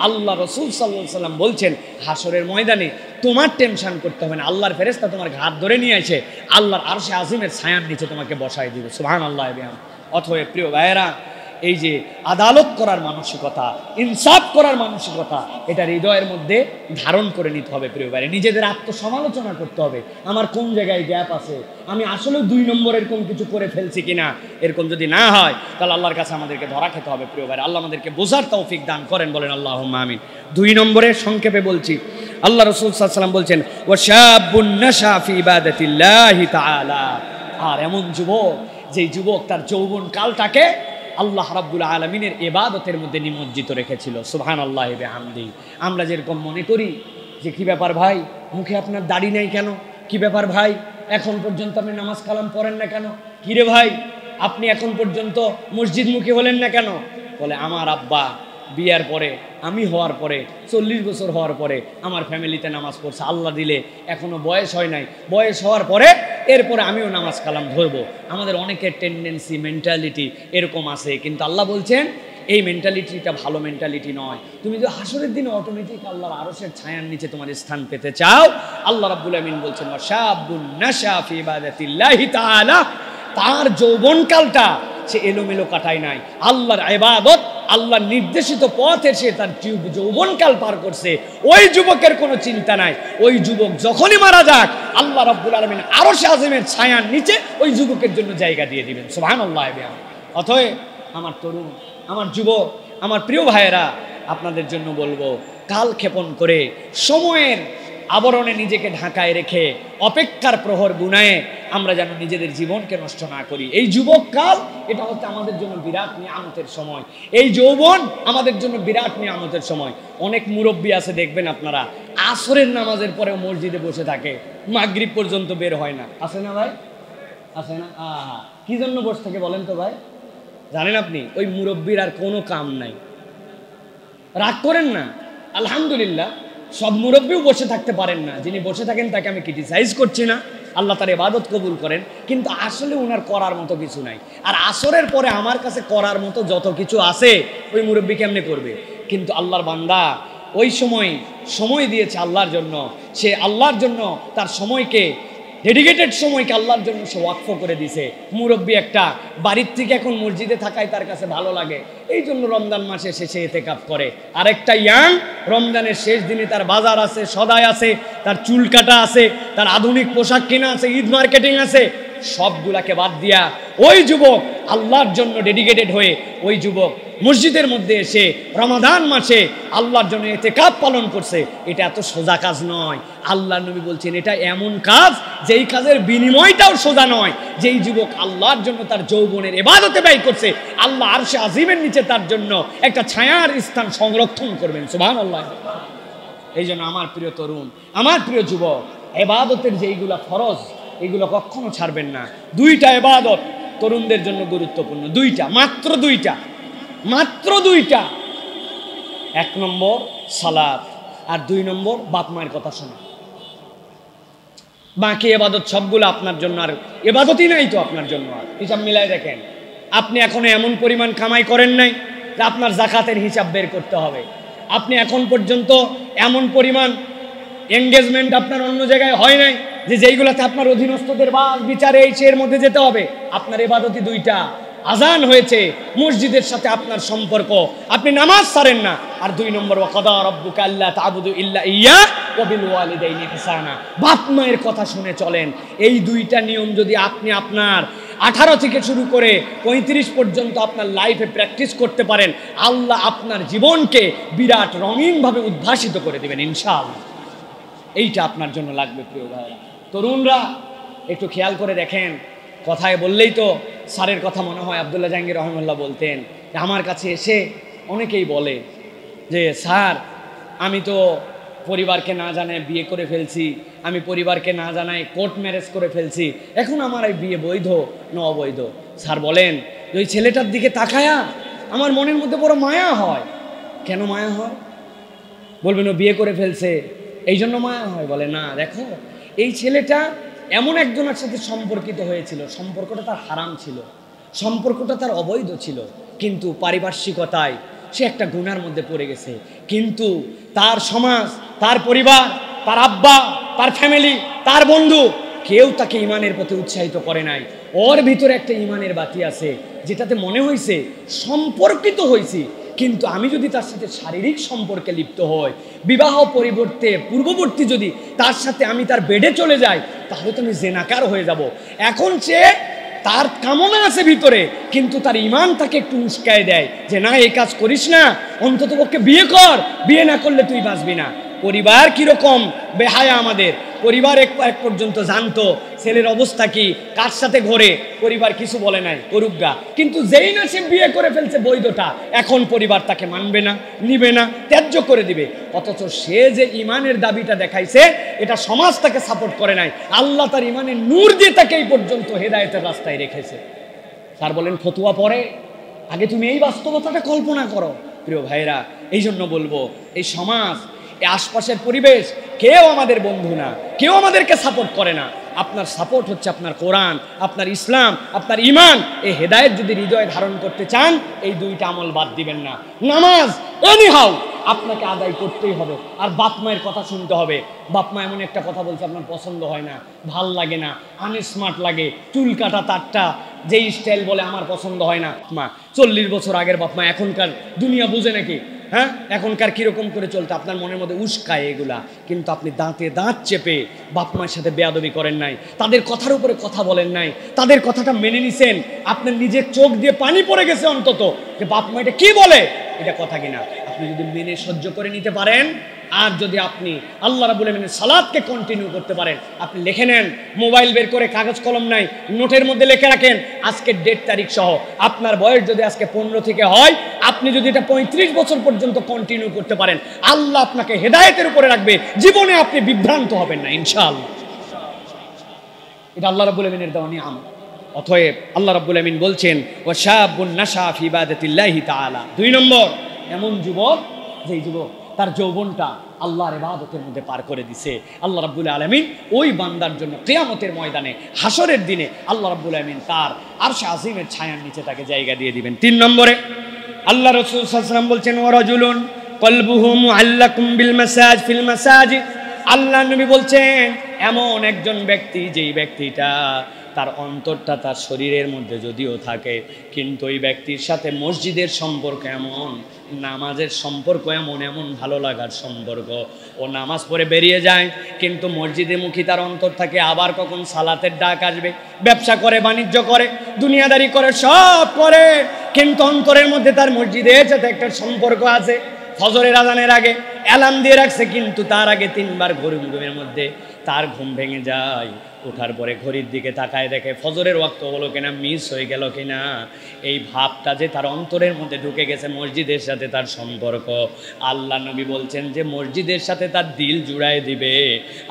আল্লাহ রাসূল সাল্লাল্লাহু আলাইহি ওয়াসাল্লাম বলছেন হাসরের ময়দানে তোমার টেনশন করতে হবে না, আল্লাহর ফেরেশতা তোমার ঘাট ধরে নিয়ে এসে আল্লাহর আরশে আজিমের ছায়ার নিচে তোমাকে বসায় দিবে। সুবহানাল্লাহ। অতএব প্রিয় ভাইয়েরা, এই যে আদালত করার মানসিকতা, ইনসাফ করার মানসিকতা, এটা হৃদয়ের মধ্যে ধারণ করে নিতে হবে প্রিয় ভাই। নিজেদের আত্মসমালোচনা করতে হবে, আমার কোন জায়গায় গ্যাপ আছে, আমি আসলে 2 নম্বর এরকম কিছু করে ফেলছি কিনা। এরকম যদি না হয় তাহলে আল্লাহর কাছে আমাদেরকে ধরা খেতে হবে প্রিয় ভাই। আল্লাহ আমাদেরকে বোঝার তৌফিক দান করেন, বলেন আল্লাহুম্মা আমিন। 2 নম্বরে সংক্ষেপে বলছি, আল্লাহ রাসূল সাল্লাল্লাহু আলাইহি ওয়াসাল্লাম বলছেন ওয়াশাবুন নাশা ফি ইবাদাতিল্লাহি তাআলা। আর এমন যুবক, যেই যুবক তার যৌবন কালটাকে আল্লাহ রাব্বুল আলামিনের ইবাদতের মধ্যে নিমজ্জিত রেখেছিল। সুবহানাল্লাহি ওয়া বিহামদিহি। আমরা যেরকম মনে করি যে কি ব্যাপার ভাই, মুখে আপনার দাড়ি নাই কেন? কি ব্যাপার ভাই, এখন পর্যন্ত আপনি নামাজ কালাম পড়েন না কেন? কি রে ভাই, আপনি এখন পর্যন্ত মসজিদমুখী হলেন না কেন? বলে আমার আব্বা বিয়ার পরে, আমি হওয়ার পরে, 40 বছর হওয়ার পরে আমার ফ্যামিলিতে নামাজ পড়ছে, আল্লাহ দিলে এখনো বয়স হয় নাই, বয়স হওয়ার পরে এরপরে আমিও নামাজ কালাম ধরবো। আমাদের অনেকের টেন্ডেন্সি, মেন্টালিটি এরকম আছে। কিন্তু আল্লাহ বলছেন এই মেন্টালিটিটা ভালো মেন্টালিটি নয়। তুমি যদি হাসরের দিনে অটোমেটিক আল্লাহর আরশের ছায়ার নিচে তোমার স্থান পেতে চাও, আল্লাহ রাব্বুল আমিন বলছেন ওয়াশাবুন নাশা ফি ইবাদাতিল্লাহি তাআলা, তার যৌবনকালটা সে এলোমেলো কাটায় নাই, আল্লাহর ইবাদত আল্লাহ নির্দেশিত পথে সে তার যৌবনকাল পার করছে, ওই যুবকের কোনো চিন্তা নাই। ওই যুবক যখনই মারা যাক, আল্লাহ রাব্বুল আলামিন আরশে আজিমের ছায়ার নিচে ওই যুবকের জন্য জায়গা দিয়ে দিবেন। সুবহানাল্লাহ। অতএব আমার তরুণ, আমার যুবক, আমার প্রিয় ভাইয়েরা, আপনাদের জন্য বলবো, কাল ক্ষেপণ করে সময়ের আবরণে নিজেকে ঢাকায় রেখে অপেক্ষার প্রহর গুনায়ে আমরা যেন নিজেদের জীবনকে নষ্ট না করি। এই যুবককাল এটা হচ্ছে আমাদের জন্য বিরাট নিয়ামতের সময়। এই যৌবন আমাদের জন্য বিরাট নিয়ামতের সময়। অনেক মুরব্বী আছে দেখবেন আপনারা, আসরের নামাজের পরেও মসজিদে বসে থাকে, মাগরিব পর্যন্ত বের হয় না। আছে না ভাই? আছে না? কি জন্য বসে থাকে বলেন তো ভাই? জানেন আপনি? ওই মুরব্বীর আর কোনো কাম নাই। রাগ করেন না, আলহামদুলিল্লাহ সব মুরব্বীও বসে থাকতে পারেন না। যিনি বসে থাকেন তাকে আমি ক্রিটিসাইজ করছি না, আল্লাহ তার ইবাদত কবুল করেন, কিন্তু আসলে ওনার করার মতো কিছু নাই। আর আসরের পরে আমার কাছে করার মতো যত কিছু আছে ওই মুরব্বী কেমনে করবে? কিন্তু আল্লাহর বান্দা ওই সময় দিয়েছে আল্লাহর জন্য, সে আল্লাহর জন্য তার সময়কে, ডেডিকেটেড সময়কে আল্লাহর জন্য সে ওয়াকফ করে দিছে। মুরব্বী একটা বাড়ির থেকে এখন মসজিদে থাকায় তার কাছে ভালো লাগে, এই জন্য রমজান মাসে শেষে ইতিকাফ করে। আরেকটা ইয়াং রমজানের শেষ দিনে তার বাজার আছে, সদাই আছে, তার চুল কাটা আছে, তার আধুনিক পোশাক কেনা আছে, ঈদ মার্কেটিং আছে, সবগুলাকে বাদ দিয়া ওই যুবক আল্লাহর জন্য ডেডিকেটেড হয়ে ওই যুবক মসজিদের মধ্যে এসে রমাদান মাসে আল্লাহর জন্য ইতিকাফ পালন করছে। এটা এত সোজা কাজ নয়। আল্লাহর নবী বলছেন এটা এমন কাজ যেই কাজের বিনিময়টাও সোজা নয়। যেই যুবক আল্লাহর জন্য তার যৌবনের ইবাদতে ব্যয় করছে, আল্লাহ আরশে আজিমের নিচে তার জন্য একটা ছায়ার স্থান সংরক্ষণ করবেন। সুবহানাল্লাহ। এই জন্য আমার প্রিয় তরুণ, আমার প্রিয় যুবক, ইবাদতের যেইগুলা ফরজ এগুলো কখনো ছাড়বেন না। দুইটা ইবাদত তরুণদের জন্য গুরুত্বপূর্ণ, দুইটা, মাত্র দুইটা। এক নম্বর সালাত, আর দুই নম্বর বাপ মায়ের কথা শোনা। বাকি ইবাদত সবগুলো আপনার জন্য, আর ইবাদতই নাই তো আপনার জন্য। আর হিসাব মিলাই দেখেন, আপনি এখনো এমন পরিমাণ কামাই করেন নাই যে আপনার জাকাতের হিসাব বের করতে হবে। আপনি এখন পর্যন্ত এমন পরিমাণ এঙ্গেজমেন্ট আপনার অন্য জায়গায় হয় নাই যে যেইগুলোতে আপনার অধীনস্থদের বা বিচারে এই এর মধ্যে যেতে হবে। আপনার ইবাদতই দুইটা, আজান হয়েছে, মসজিদের সাথে আপনার সম্পর্ক, আপনি নামাজ ছাড়েন না। আর দুই নম্বর ওয়াকাদা রাব্বুকা আল্লা তা'বুদু ইল্লা ইয়্যা ওয়া বিল ওয়ালিদাইনি ইহসানা, বাপ মায়ের কথা শুনে চলেন। এই দুইটা নিয়ম যদি আপনি আপনার 18 থেকে শুরু করে 35 পর্যন্ত আপনার লাইফে প্র্যাকটিস করতে পারেন, আল্লাহ আপনার জীবনকে বিরাট রঙিনভাবে উদ্ভাসিত করে দেবেন ইনশাআল্লাহ। এইটা আপনার জন্য লাগবে প্রিয় ভাইরা। তরুণরা একটু খেয়াল করে দেখেন, কথায় বললেই তো স্যারের কথা মনে হয়। আব্দুল্লাহ জাহাঙ্গীর রহমাল্লাহ বলতেন যে আমার কাছে এসে অনেকেই বলে যে স্যার আমি তো পরিবারকে না জানায় বিয়ে করে ফেলছি, আমি পরিবারকে না জানায় কোর্ট ম্যারেজ করে ফেলছি, এখন আমার এই বিয়ে বৈধ না অবৈধ? স্যার বলেন ওই ছেলেটার দিকে তাকায়া আমার মনের মধ্যে বড় মায়া হয়। কেন মায়া হয়? বলবেন ও বিয়ে করে ফেলছে এই জন্য মায়া হয়। বলে না, দেখো এই ছেলেটা এমন একজনের সাথে সম্পর্কিত হয়েছিল, সম্পর্কটা তার হারাম ছিল, সম্পর্কটা তার অবৈধ ছিল, কিন্তু পারিপার্শ্বিকতায় সে একটা গুনার মধ্যে পড়ে গেছে। কিন্তু তার সমাজ, তার পরিবার, তার আব্বা, তার ফ্যামিলি, তার বন্ধু কেউ তাকে ইমানের প্রতি উৎসাহিত করে নাই। ওর ভিতরে একটা ইমানের বাতি আছে যেটাতে মনে হয়েছে সম্পর্কিত হয়েছি, কিন্তু আমি যদি তার সাথে শারীরিক সম্পর্কে লিপ্ত হই, বিবাহ পূর্ববর্তী যদি তার সাথে আমি তার বেডে চলে যাই, তাহলে তো আমি জেনাকার হয়ে যাব। এখন সে তার কামনা আছে ভিতরে, কিন্তু তার ইমান তাকে একটু উস্কায় দেয় যে না এই কাজ করিস না, অন্তত পক্ষে বিয়ে কর, বিয়ে না করলে তুই বাঁচবি না। পরিবার কিরকম বেহায়া আমাদের পরিবার এক পর্যন্ত জানতো ছেলের অবস্থা কি, কার সাথে ঘোরে, পরিবার কিছু বলে নাই, করুগা। কিন্তু যেই না সে বিয়ে করে ফেলছে বৈধটা, এখন পরিবার তাকে মানবে না, নিবে না, ত্যায্য করে দিবে। অথচ সে যে ইমানের দাবিটা দেখাইছে এটা সমাজ তাকে সাপোর্ট করে নাই, আল্লাহ তার ইমানের নূর দিয়ে তাকে এই পর্যন্ত হেদায়েতের রাস্তায় রেখেছে। স্যার বলেন ফতুয়া পরে, আগে তুমি এই বাস্তবতাটা কল্পনা করো। প্রিয় ভাইরা, এই জন্য বলবো এই সমাজ, এই আশপাশের পরিবেশ কেউ আমাদের বন্ধু না, কেউ আমাদেরকে সাপোর্ট করে না। আপনার সাপোর্ট হচ্ছে আপনার কোরআন, আপনার ইসলাম, আপনার ইমান। এই হেদায়েত যদি হৃদয়ে ধারণ করতে চান, এই দুইটা আমল বাদ দিবেন না। নামাজ এনিহাউ আপনাকে আদায় করতেই হবে, আর বাপ মায়ের কথা শুনতে হবে। বাপ মা এমন একটা কথা বলছে আপনার পছন্দ হয় না, ভাল লাগে না, আনস্মার্ট লাগে, চুল কাটা তারটা যেই স্টাইল বলে আমার পছন্দ হয় না। মা 40 বছর আগের বাপ মা, এখনকার দুনিয়া বুঝে নাকি? হ্যাঁ, এখনকার কিরকম করে চলতে আপনার মনের মধ্যে উস্কায় এগুলা, কিন্তু আপনি দাঁতে দাঁত চেপে বাপ মায়ের সাথে বেয়াদবি করেন নাই, তাদের কথার উপরে কথা বলেন নাই, তাদের কথাটা মেনে নিছেন। আপনার নিজের চোখ দিয়ে পানি পড়ে গেছে অন্তত যে বাপ মা এটা কি বলে, এটা কথা কিনা। আপনি যদি মেনে সহ্য করে নিতে পারেন, আর যদি আপনি আল্লাহ রাব্বুল আলামিনের সালাতকে কন্টিনিউ করতে পারেন, আপনি লিখে নেন, মোবাইল বের করে কাগজ কলম নাই, নোটের মধ্যে লিখে রাখেন আজকের ডেট তারিখ সহ। আপনার বয়স যদি আজকে 15 থেকে হয়, আপনি যদি এটা 35 বছর পর্যন্ত কন্টিনিউ করতে পারেন, আল্লাহ আপনাকে হেদায়েতের উপরে রাখবে, জীবনে আপনি বিভ্রান্ত হবেন না ইনশাআল্লাহ। এটা আল্লাহ রাব্বুল আলামিনের দেওয়া নিয়ামত। অতএব আল্লাহ রাব্বুল আলামিন বলছেন ওয়াশাবুন নাশা ফি ইবাদাতিল্লাহি তাআলা। 2 নম্বর, এমন যুবক যেই যুবক তার যৌবনটা আল্লাহর ইবাদতের মধ্যে পার করে দিছে। আল্লাহ রাব্বুল আলামিন ওই বান্দার জন্য কিয়ামতের ময়দানে, হাসরের দিনে আল্লাহ রাব্বুল আলামিন তার আরশে আজিমের ছায়ার নিচে তাকে জায়গা দিয়ে দিবেন। 3 নম্বরে আল্লাহ রাসূল সাল্লাল্লাহু আলাইহি ওয়াসাল্লাম বলছেন ওয়ারাজুলুন কলবুহু মুআল্লাকুম বিল মাসাজ ফিল মাসাজিদ। আল্লাহ নবী বলছেন এমন একজন ব্যক্তি, যেই ব্যক্তিটা তার অন্তরটা তার শরীরের মধ্যে যদিও থাকে, কিন্তু ওই ব্যক্তির সাথে মসজিদের সম্পর্ক এমন, নামাজের সম্পর্ক এমন, এমন ভালো লাগার সম্পর্ক। ও নামাজ পড়ে বেরিয়ে যায়, কিন্তু মসজিদে মুখী তার অন্তর থাকে, আবার কখন সালাতের ডাক আসবে। ব্যবসা করে, বাণিজ্য করে, দুনিয়াদারি করে, সব করে, কিন্তু অন্তরের মধ্যে তার মসজিদের সাথে একটা সম্পর্ক আছে। ফজরের আজানের আগে অ্যালার্ম দিয়ে রাখছে, কিন্তু তার আগে 3 বার ঘুমের মধ্যে তার ঘুম ভেঙে যায়। ওঠার পরে ঘড়ির দিকে তাকায় দেখে ফজরের ওয়াক্ত হলো কিনা, মিস হয়ে গেল কিনা। এই ভাবটা যে তার অন্তরের মধ্যে ঢুকে গেছে, মসজিদের সাথে তার সম্পর্ক। আল্লাহ নবী বলছেন যে মসজিদের সাথে তার দিল জুড়ায় দিবে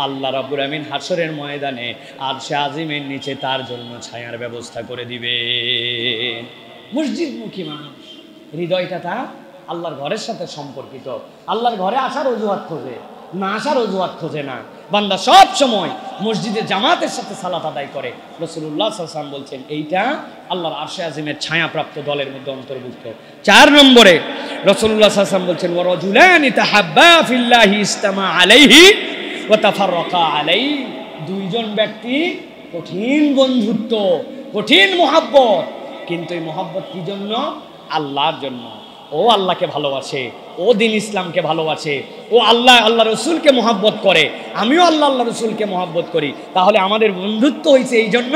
আল্লাহ রাব্বুল আমিন হাসরের ময়দানে আরশে আজিমের নিচে তার জন্য ছায়ার ব্যবস্থা করে দিবে। মসজিদমুখী মানুষ, হৃদয়টা তার আল্লাহর ঘরের সাথে সম্পর্কিত। আল্লাহর ঘরে আসার অজুহাত খোঁজে না, আসার অজুহাত খোঁজে না। বান্দা সব সময় মসজিদে জামাতের সাথে সালাত আদায় করে। রাসূলুল্লাহ সাল্লাল্লাহু আলাইহি ওয়াসাল্লাম বলছেন এইটা আল্লাহর আরশে আজিমের ছায়াপ্রাপ্ত দলের মধ্যে অন্তর্ভুক্ত। 4 নম্বরে রাসূলুল্লাহ সাল্লাল্লাহু আলাইহি ওয়াসাল্লাম বলছেন ওয়ারাজুলানি তাহাব্বা ফিল্লাহি ইসতামা আলাইহি ওয়া তাফাররাকা আলাইহি। 2 জন ব্যক্তি কঠিন বন্ধুত্ব, কঠিন মহব্বত, কিন্তু এই মহব্বত কি জন্য? আল্লাহর জন্য। ও আল্লাহকে ভালোবাসে, ও দিন ইসলামকে ভালোবাসে, ও আল্লাহ রসুলকে মহব্বত করে, আমিও আল্লাহ রসুলকে মহব্বত করি। তাহলে আমাদের বন্ধুত্ব হয়েছে এই জন্য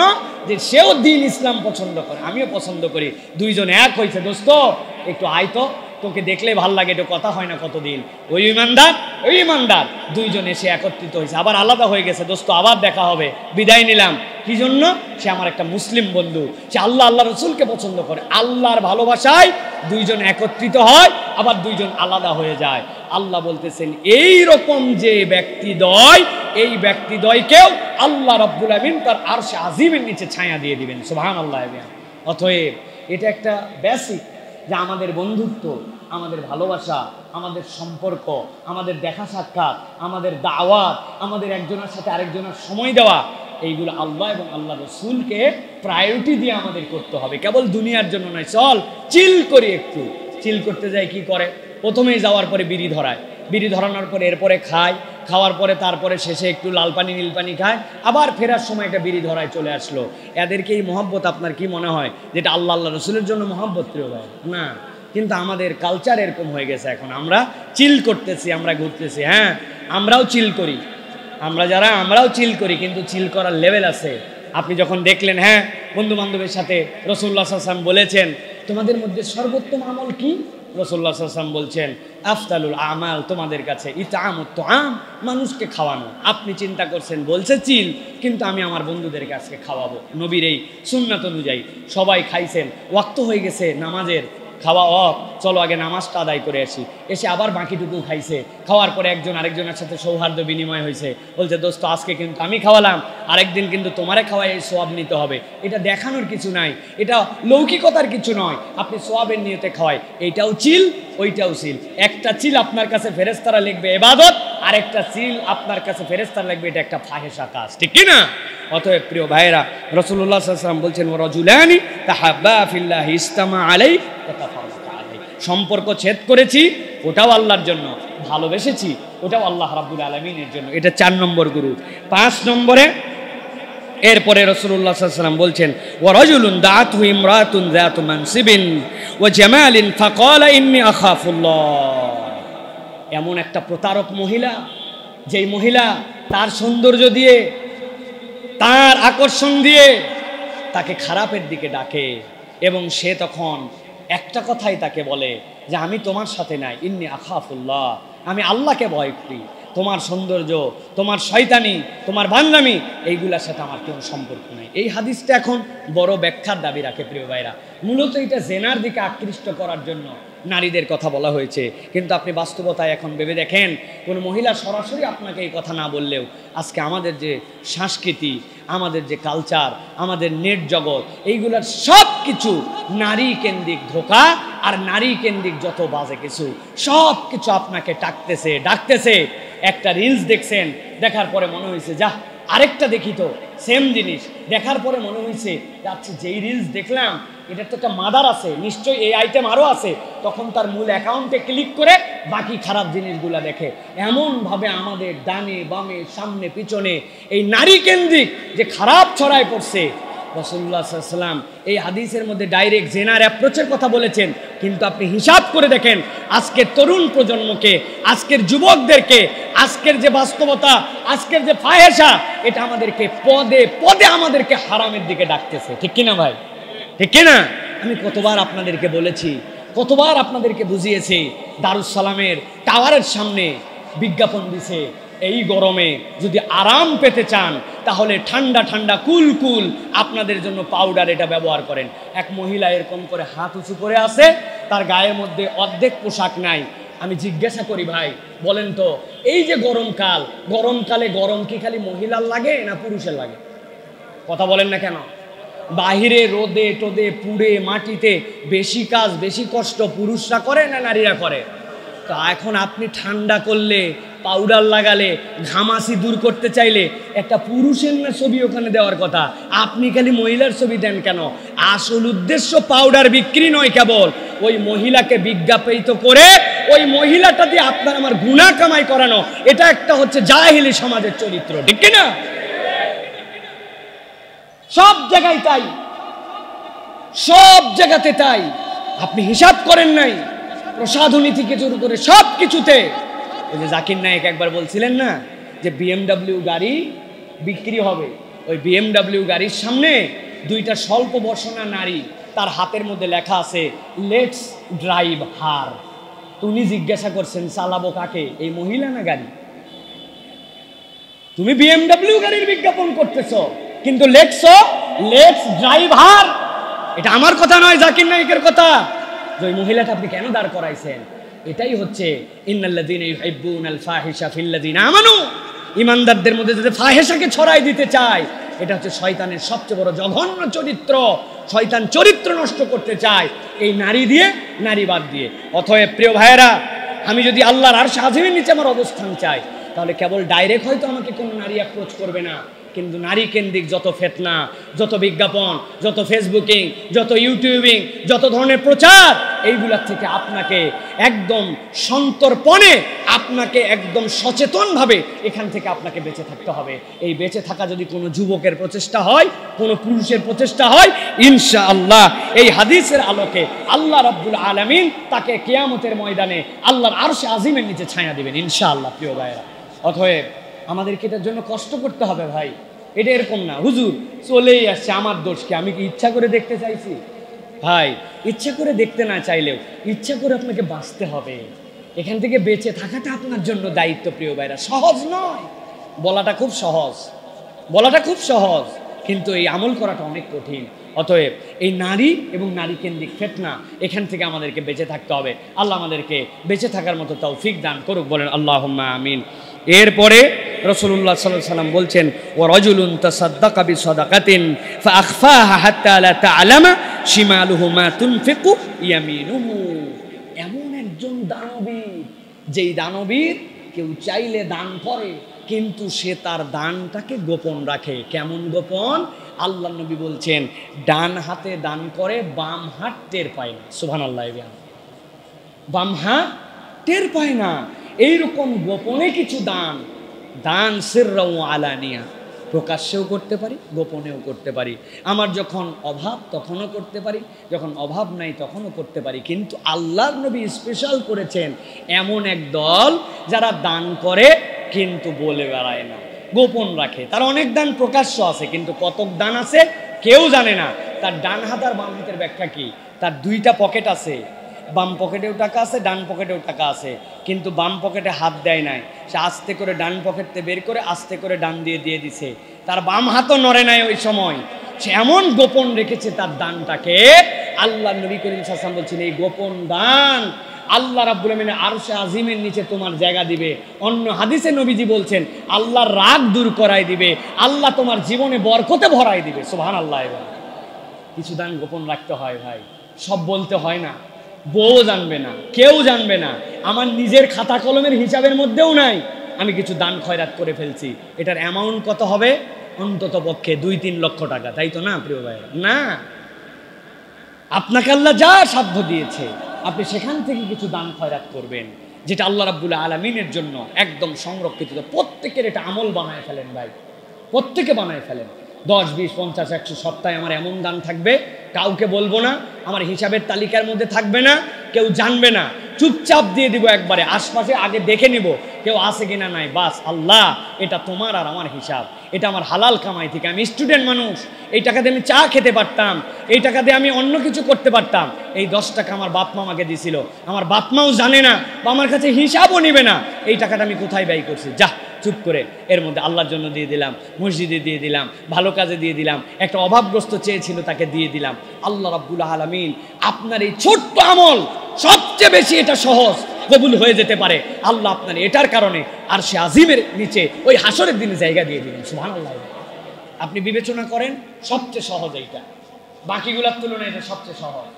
যে সেও দিন ইসলাম পছন্দ করে, আমিও পছন্দ করি। 2 জন এক হয়েছে। দোস্ত একটু আয় তো, তোকে দেখলে ভাল লাগে, একটু কথা হয় না কতদিন। ওই ইমানদার 2 জন এসে একত্রিত হয়েছে, আবার আলাদা হয়ে গেছে। দোস্ত আবার দেখা হবে, বিদায় নিলাম। কি জন্য? সে আমার একটা মুসলিম বন্ধু, সে আল্লাহ রসুলকে পছন্দ করে। আল্লাহর ভালোবাসায় 2 জন একত্রিত হয়, আবার 2 জন আলাদা হয়ে যায়। আল্লাহ বলতেছেন এই রকম যে ব্যক্তিদ্বয়, এই ব্যক্তিদ্বয়কেও আল্লাহ রাব্বুল আমিন তার আরশে আজিমের নিচে ছায়া দিয়ে দিবেন। সুবহানাল্লাহ। অতএব এটা একটা বেসিক যে আমাদের বন্ধুত্ব, আমাদের ভালোবাসা, আমাদের সম্পর্ক, আমাদের দেখা সাক্ষাৎ, আমাদের দাওয়াত, আমাদের একজনের সাথে আরেকজনের সময় দেওয়া, এইগুলো আল্লাহ এবং আল্লাহ রসুলকে প্রায়োরিটি দিয়ে আমাদের করতে হবে, কেবল দুনিয়ার জন্য নয়। চল চিল করি, একটু চিল করতে যাই, কি করে? প্রথমেই যাওয়ার পরে বিড়ি ধরায়, বিড়ি ধরানোর পরে এরপরে খায়, খাওয়ার পরে তারপরে শেষে একটু লাল পানি নীল পানি খায়, আবার ফেরার সময় একটা বিড়ি ধরায় চলে আসলো। এদেরকে এই মহব্বত আপনার কি মনে হয় যেটা আল্লাহ রসুলের জন্য মহব্বত? প্রিয় ভাই, না। কিন্তু আমাদের কালচার এরকম হয়ে গেছে, এখন আমরা চিল করতেছি, আমরা ঘুরতেছি। হ্যাঁ, আমরাও চিল করি, আমরাও চিল করি, কিন্তু চিল করার লেভেল আছে। আপনি যখন দেখলেন, হ্যাঁ, বন্ধু বান্ধবের সাথে রাসূলুল্লাহ সাল্লাল্লাহু আলাইহি ওয়াসাল্লাম বলেছেন তোমাদের মধ্যে সর্বোত্তম আমল কি? রাসূলুল্লাহ সাল্লাল্লাহু আলাইহি ওয়াসাল্লাম বলছেন আফদালুল আমাল তোমাদের কাছে ইতআমুত তুআম, মানুষকে খাওয়ানো। আপনি চিন্তা করছেন বলছে চিল, কিন্তু আমি আমার বন্ধুদেরকে আজকে খাওয়াবো। নবীর এই সুন্নাত অনুযায়ী সবাই খাইছেন, ওয়াক্ত হয়ে গেছে নামাজের, খাওয়া অফ, চলো আগে নামাজটা আদায় করে আসি। এসে আবার বাকিটুকু খাইছে, খাওয়ার পরে একজন আরেকজনের সাথে সৌহার্দ্য বিনিময় হয়েছে, বলছে দোস্ত আজকে কিন্তু আমি খাওয়ালাম, আরেকদিন কিন্তু তোমারে খাওয়াই এই সোয়াব নিতে হবে। এটা দেখানোর কিছু নাই, এটা লৌকিকতার কিছু নয়, আপনি সোয়াবের নিয়তে খাওয়াই। এইটাও চিল, ওইটাও চিল। একটা চিল আপনার কাছে ফেরেশতারা লিখবে ইবাদত, আর একটা চিল আপনার কাছে ফেরেশতারা লিখবে এটা একটা ফাহেশা কাজ, ঠিক কি না? অতএব প্রিয় ভাইরা, রাসূলুল্লাহ সাল্লাল্লাহু আলাইহি ওয়াসাল্লাম বলছেন ওয়ারাজুলানি তাহাব্বা ফিল্লাহি ইসতামা আলাইহি ওয়া তাফাররাকা আলাইহি। সম্পর্ক ছেদ করেছি, ওটাও আল্লাহর জন্য, ভালোবেসেছি, ওটাও আল্লাহ রাব্বুল আলামিনের জন্য। এটা 4 নম্বর গুরু। 5 নম্বরে এরপরে রাসূলুল্লাহ সাল্লাল্লাহু আলাইহি ওয়াসাল্লাম বলছেন, ওয়া রাজুলুন দাআতহু ইমরাতুন যাতু মানসিবিন ওয়া জামালিন ফাকালা ইন্নী আখাফুল্লাহ। এমন একটা প্রতারক মহিলা, যেই মহিলা তার সৌন্দর্য দিয়ে, তার আকর্ষণ দিয়ে তাকে খারাপের দিকে ডাকে, এবং সে তখন একটা কথাই তাকে বলে যে আমি তোমার সাথে নাই, ইন্নী আখাফুল্লাহ, আমি আল্লাহকে ভয় করি, তোমার সৌন্দর্য, তোমার শয়তানি, তোমার বান্দামি, এইগুলোর সাথে আমার কোনো সম্পর্ক নাই। এই হাদিসটা এখন বড় ব্যাখ্যার দাবি রাখে প্রিয় ভাইরা। মূলত এটা জেনার দিকে আকৃষ্ট করার জন্য নারীদের কথা বলা হয়েছে, কিন্তু আপনি বাস্তবতায় এখন ভেবে দেখেন, কোনো মহিলা সরাসরি আপনাকে এই কথা না বললেও আজকে আমাদের যে সংস্কৃতি, আমাদের যে কালচার, আমাদের নেট জগৎ, এইগুলোর সব কিছু নারী কেন্দ্রিক ধোঁকা আর নারী কেন্দ্রিক যত বাজে কিছু, সব কিছু আপনাকে ডাকতেছে। একটা রিলস দেখছেন, দেখার পরে মনে হয়েছে যা আরেকটা দেখি, তো সেম জিনিস দেখার পরে মনে হয়েছে আচ্ছা যেই রিলস দেখলাম এটার তো একটা মাদার আছে, নিশ্চয়ই এই আইটেম আরও আছে, তখন তার মূল অ্যাকাউন্টে ক্লিক করে বাকি খারাপ জিনিসগুলো দেখে। এমনভাবে আমাদের ডানে বামে সামনে পিছনে এই নারী কেন্দ্রিক যে খারাপ ছড়ায় পড়ছে, রাসূলুল্লাহ সাল্লাল্লাহু আলাইহি ওয়াসাল্লাম এই হাদিসের মধ্যে ডাইরেক্ট জেনার অ্যাপ্রোচের কথা বলেছেন, কিন্তু আপনি হিসাব করে দেখেন আজকের তরুণ প্রজন্মকে, আজকের যুবকদেরকে, আজকের যে বাস্তবতা, আজকের যে ফাহেসা, এটা আমাদেরকে পদে পদে আমাদেরকে হারামের দিকে ডাকতেছে। ঠিক কিনা ভাই? ঠিক কিনা? আমি কতবার আপনাদেরকে বলেছি, কতবার আপনাদেরকে বুঝিয়েছি, দারুস সালামের টাওয়ারের সামনে বিজ্ঞাপন দিছে, এই গরমে যদি আরাম পেতে চান তাহলে ঠান্ডা ঠান্ডা কুল কুল আপনাদের জন্য পাউডার এটা ব্যবহার করেন। এক মহিলা এরকম করে হাত উঁচু করে আছে, তার গায়ের মধ্যে অর্ধেক পোশাক নাই। আমি জিজ্ঞাসা করি, ভাই বলেন তো, এই যে গরমকালে গরম কি খালি মহিলার লাগে না পুরুষের লাগে? কথা বলেন না কেন? বাহিরে রোদে টোদে পুড়ে মাটিতে বেশি কাজ বেশি কষ্ট পুরুষরা করে না নারীরা করে? তো এখন আপনি ঠান্ডা করলে, পাউডার লাগালে, ঘামাসি দূর করতে চাইলে একটা পুরুষের না ছবি ওখানে দেওয়ার কথা, আপনি খালি মহিলার ছবি দেন কেন? আসল উদ্দেশ্য পাউডার বিক্রি নয়, কেবল ওই মহিলাকে বিজ্ঞাপিত করে ওই মহিলাটা দিয়ে আপনার আমার গুনাহ কামাই করানো। এটা একটা হচ্ছে জাহেলি সমাজের চরিত্র, ঠিক কিনা? সব জায়গায় তাই, সব জায়গাতে তাই। আপনি হিসাব করেন নাই, প্রসাধনী থেকে শুরু করে সব কিছুতে। ওই যে জাকির নায়েক একবার বলছিলেন না যে BMW গাড়ি বিক্রি হবে, ওই BMW গাড়ির সামনে দুইটা স্বল্প বসনা নারী, তার হাতের মধ্যে লেখা আছে লেটস ড্রাইভ হার। তুমি জিজ্ঞাসা করছেন চালাবো কাকে, এই মহিলা না গাড়ি? তুমি BMW গাড়ির বিজ্ঞাপন করতেছো, কিন্তু লেটস ড্রাইভ হার। এটা আমার কথা নয়, জাকির নায়েকের কথা। যে ওই মহিলাটা আপনি কেন দাঁড় করাইছেন? এটাই হচ্ছে ইন্নাল্লাযীনা ইউহিব্বুনাল ফাহিশা ফিল্লাযীনা আমানু, ইমানদারদের মধ্যে যদি ফাহেসাকে ছড়াই দিতে চায়, এটা হচ্ছে শয়তানের সবচেয়ে বড় জঘন্য চরিত্র। শয়তান চরিত্র নষ্ট করতে চায় এই নারী দিয়ে, নারীবাদ দিয়ে। অতএব প্রিয় ভাইয়েরা, আমি যদি আল্লাহর আরশ আজিমের নিচে আমার অবস্থান চাই, তাহলে কেবল ডাইরেক্ট হয়তো আমাকে কোনো নারী অ্যাপ্রোচ করবে না, কিন্তু নারী কেন্দ্রিক যত ফেতনা, যত বিজ্ঞাপন, যত ফেসবুকিং, যত ইউটিউবিং, যত ধরনের প্রচার, এইগুলার থেকে আপনাকে একদম সন্তর্পণে, আপনাকে একদম সচেতনভাবে এখান থেকে আপনাকে বেঁচে থাকতে হবে। এই বেঁচে থাকা যদি কোনো যুবকের প্রচেষ্টা হয়, কোনো পুরুষের প্রচেষ্টা হয়, ইনশাআল্লাহ এই হাদিসের আলোকে আল্লাহ রাব্বুল আলামিন তাকে কিয়ামতের ময়দানে আল্লাহর আরশে আজিমের নিচে ছায়া দিবেন ইনশাআল্লাহ। প্রিয় ভাইরা, অতএব আমাদেরকে এটার জন্য কষ্ট করতে হবে ভাই। এটা এরকম না হুজুর চলেই আসছে, আমার দোষ কি? আমি কি ইচ্ছা করে দেখতে চাইছি? ভাই, ইচ্ছা করে দেখতে না চাইলেও ইচ্ছা করে আপনাকে বাঁচতে হবে। এখান থেকে বেঁচে থাকাটা আপনার জন্য দায়িত্ব। প্রিয় ভাইরা, সহজ নয়, বলাটা খুব সহজ, বলাটা খুব সহজ, কিন্তু এই আমল করাটা অনেক কঠিন। অতএব এই নারী এবং নারী কেন্দ্রিক ফিতনা, এখান থেকে আমাদেরকে বেঁচে থাকতে হবে। আল্লাহ আমাদেরকে বেঁচে থাকার মতো তৌফিক দান করুক, বলেন আল্লাহুম্মা আমিন। এরপরে রাসূলুল্লাহ সাল্লাল্লাহু আলাইহি ওয়াসাল্লাম বলছেন, ওয়া রাজুলুন তাসাদ্দাকা বিসাদাকাতিন ফাআখফাহা হাত্তা লা তা'লামা শিমালুহু মা তুনফিকু ইয়ামিনুহু। এমন একজন দানবীর, যেই দানবীর কেউ চাইলে দান করে, কিন্তু সে তার দানটাকে গোপন রাখে। কেমন গোপন? আল্লাহ নবী বলছেন, ডান হাতে দান করে, বাম হাত টের পায় না। সুবহানাল্লাহ, বাম হাত টের পায় না। এইরকম গোপনে কিছু দান, দান সিররা ওয়া আলানিয়া, প্রকাশ্যেও করতে পারি, গোপনেও করতে পারি। আমার যখন অভাব তখনও করতে পারি, যখন অভাব নাই তখনও করতে পারি। কিন্তু আল্লাহর নবী স্পেশাল করেছেন এমন এক দল যারা দান করে কিন্তু বলে বেড়ায় না, গোপন রাখে। তার অনেক দান প্রকাশ্য আছে, কিন্তু কতক দান আছে কেউ জানে না। তার ডান হাত আর বাম হাতের ব্যাখ্যা কি? তার দুইটা পকেট আছে, বাম পকেটেও টাকা আছে, ডান পকেটেও টাকা আছে, কিন্তু বাম পকেটে হাত দেয় নাই। সে আস্তে করে ডান পকেটতে বের করে আস্তে করে ডান দিয়ে দিছে। তার বাম হাতও নড়ে নাই ওই সময়। সে এমন গোপন রেখেছে তার দানটাকে। আল্লাহ নবী করিম সাল্লাল্লাহু আলাইহি ওয়াসাল্লাম বলছেন এই গোপন দান আল্লাহ রাব্বুল আমিনের আরশে আজিমের নিচে তোমার জায়গা দিবে। অন্য হাদিসে নবীজি বলছেন আল্লাহর রাগ দূর করাই দিবে, আল্লাহ তোমার জীবনে বরকতে ভরাই দিবে। সুবহানাল্লাহ। কিছু দান গোপন রাখতে হয় ভাই, সব বলতে হয় না। বউ জানবে না, কেউ জানবে না, আমার নিজের খাতা কলমের হিসাবের মধ্যেও নাই আমি কিছু দান খয়রাত করে ফেলছি। এটার অ্যামাউন্ট কত হবে? অন্তত পক্ষে 2-3 লক্ষ টাকা, তাই তো না প্রিয় ভাইরা? না, আপনাকে আল্লাহ যা সাধ্য দিয়েছে আপনি সেখান থেকে কিছু দান খয়রাত করবেন, যেটা আল্লাহ রাব্বুল আলামিনের জন্য একদম সংরক্ষিত। প্রত্যেকের এটা আমল বানায় ফেলেন ভাই, প্রত্যেকে বানায় ফেলেন। 10, 20, 50, 100 সপ্তাহে আমার এমন দান থাকবে, কাউকে বলবো না, আমার হিসাবের তালিকার মধ্যে থাকবে না, কেউ জানবে না, চুপচাপ দিয়ে দিব একবারে। আশপাশে আগে দেখে নিব কেউ আছে কিনা নাই, বাস আল্লাহ এটা তোমার আর আমার হিসাব, এটা আমার হালাল কামাই থেকে। আমি স্টুডেন্ট মানুষ, এই টাকা দিয়ে আমি চা খেতে পারতাম, এই টাকা দিয়ে আমি অন্য কিছু করতে পারতাম। এই 10 টাকা আমার বাপ মা আমাকে দিছিল, আমার বাপ মাও জানে না বা আমার কাছে হিসাবও নিবে না এই টাকাটা আমি কোথায় ব্যয় করছি। যা চুপ করে এর মধ্যে আল্লাহর জন্য দিয়ে দিলাম, মসজিদে দিয়ে দিলাম, ভালো কাজে দিয়ে দিলাম, একটা অভাবগ্রস্ত চেয়েছিল তাকে দিয়ে দিলাম। আল্লাহ রাব্বুল আলামিন আপনার এই ছোট্ট আমল সবচেয়ে বেশি এটা সহজ কবুল হয়ে যেতে পারে। আল্লাহ আপনার এটার কারণে আরশে আজিমের নিচে ওই হাসরের দিনে জায়গা দিয়ে দিবেন। সুবহানাল্লাহ। আপনি বিবেচনা করেন সবচেয়ে সহজ এইটা, বাকিগুলোর তুলনায় এটা সবচেয়ে সহজ।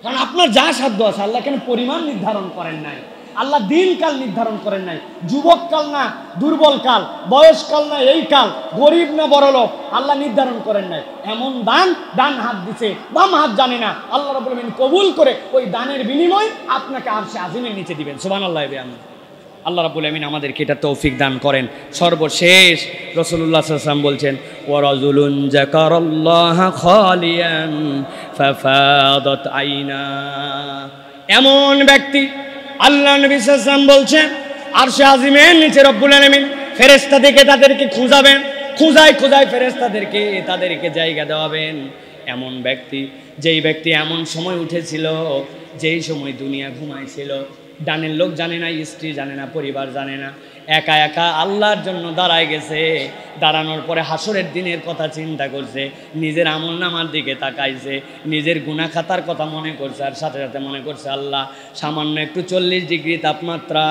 কারণ আপনার যা সাধ্য আছে, আল্লাহ কেন পরিমাণ নির্ধারণ করেন নাই, আল্লাহ দিন কাল নির্ধারণ করেন নাই, যুবক কাল না দুর্বল কাল, বয়সকাল না এই কাল, গরিব না বড়লোক, আল্লাহ নির্ধারণ করেন নাই। এমন দান ডান হাত দিছে, বাম হাত জানে না, আল্লাহ রাব্বুল আমিন কবুল করে ওই দানের বিনিময় আপনাকে আরশে আজিমের নিচে দিবেন। সুবহানাল্লাহ। আল্লাহ রাব্বুল আমিন আমাদেরকে এটা তৌফিক দান করেন। সর্বশেষ রাসূলুল্লাহ সাল্লাল্লাহু আলাইহি ওয়াসাল্লাম বলছেন ওয়া রাজুলুন যাকারাল্লাহা খালিয়ান ফাফাদাত আইনা। এমন ব্যক্তি, আল্লাহ নবী সাল্লাল্লাহু আলাইহি ওয়াসাল্লাম বলছেন আরশে আজিমের নিচে রব্বুল আলামিন ফেরেশতাদেরকে তাদেরকে খুঁজাবেন, খুঁজায় ফেরেশতাদেরকে তাদেরকে জায়গা দেওয়াবেন। এমন ব্যক্তি, যেই ব্যক্তি এমন সময় উঠেছিল যেই সময় দুনিয়া ঘুমাইছিল, ডানের লোক জানে না, স্ত্রী জানে না, পরিবার জানে না, একা একা আল্লাহর জন্য দাঁড়ায় গেছে। দাঁড়ানোর পরে হাসরের দিনের কথা চিন্তা করছে, নিজের আমল নামার দিকে তাকাইছে, নিজের গুনাহ খাতার কথা মনে করছে, আর সাথে সাথে মনে করছে আল্লাহ সামান্য একটু 40 ডিগ্রি তাপমাত্রা,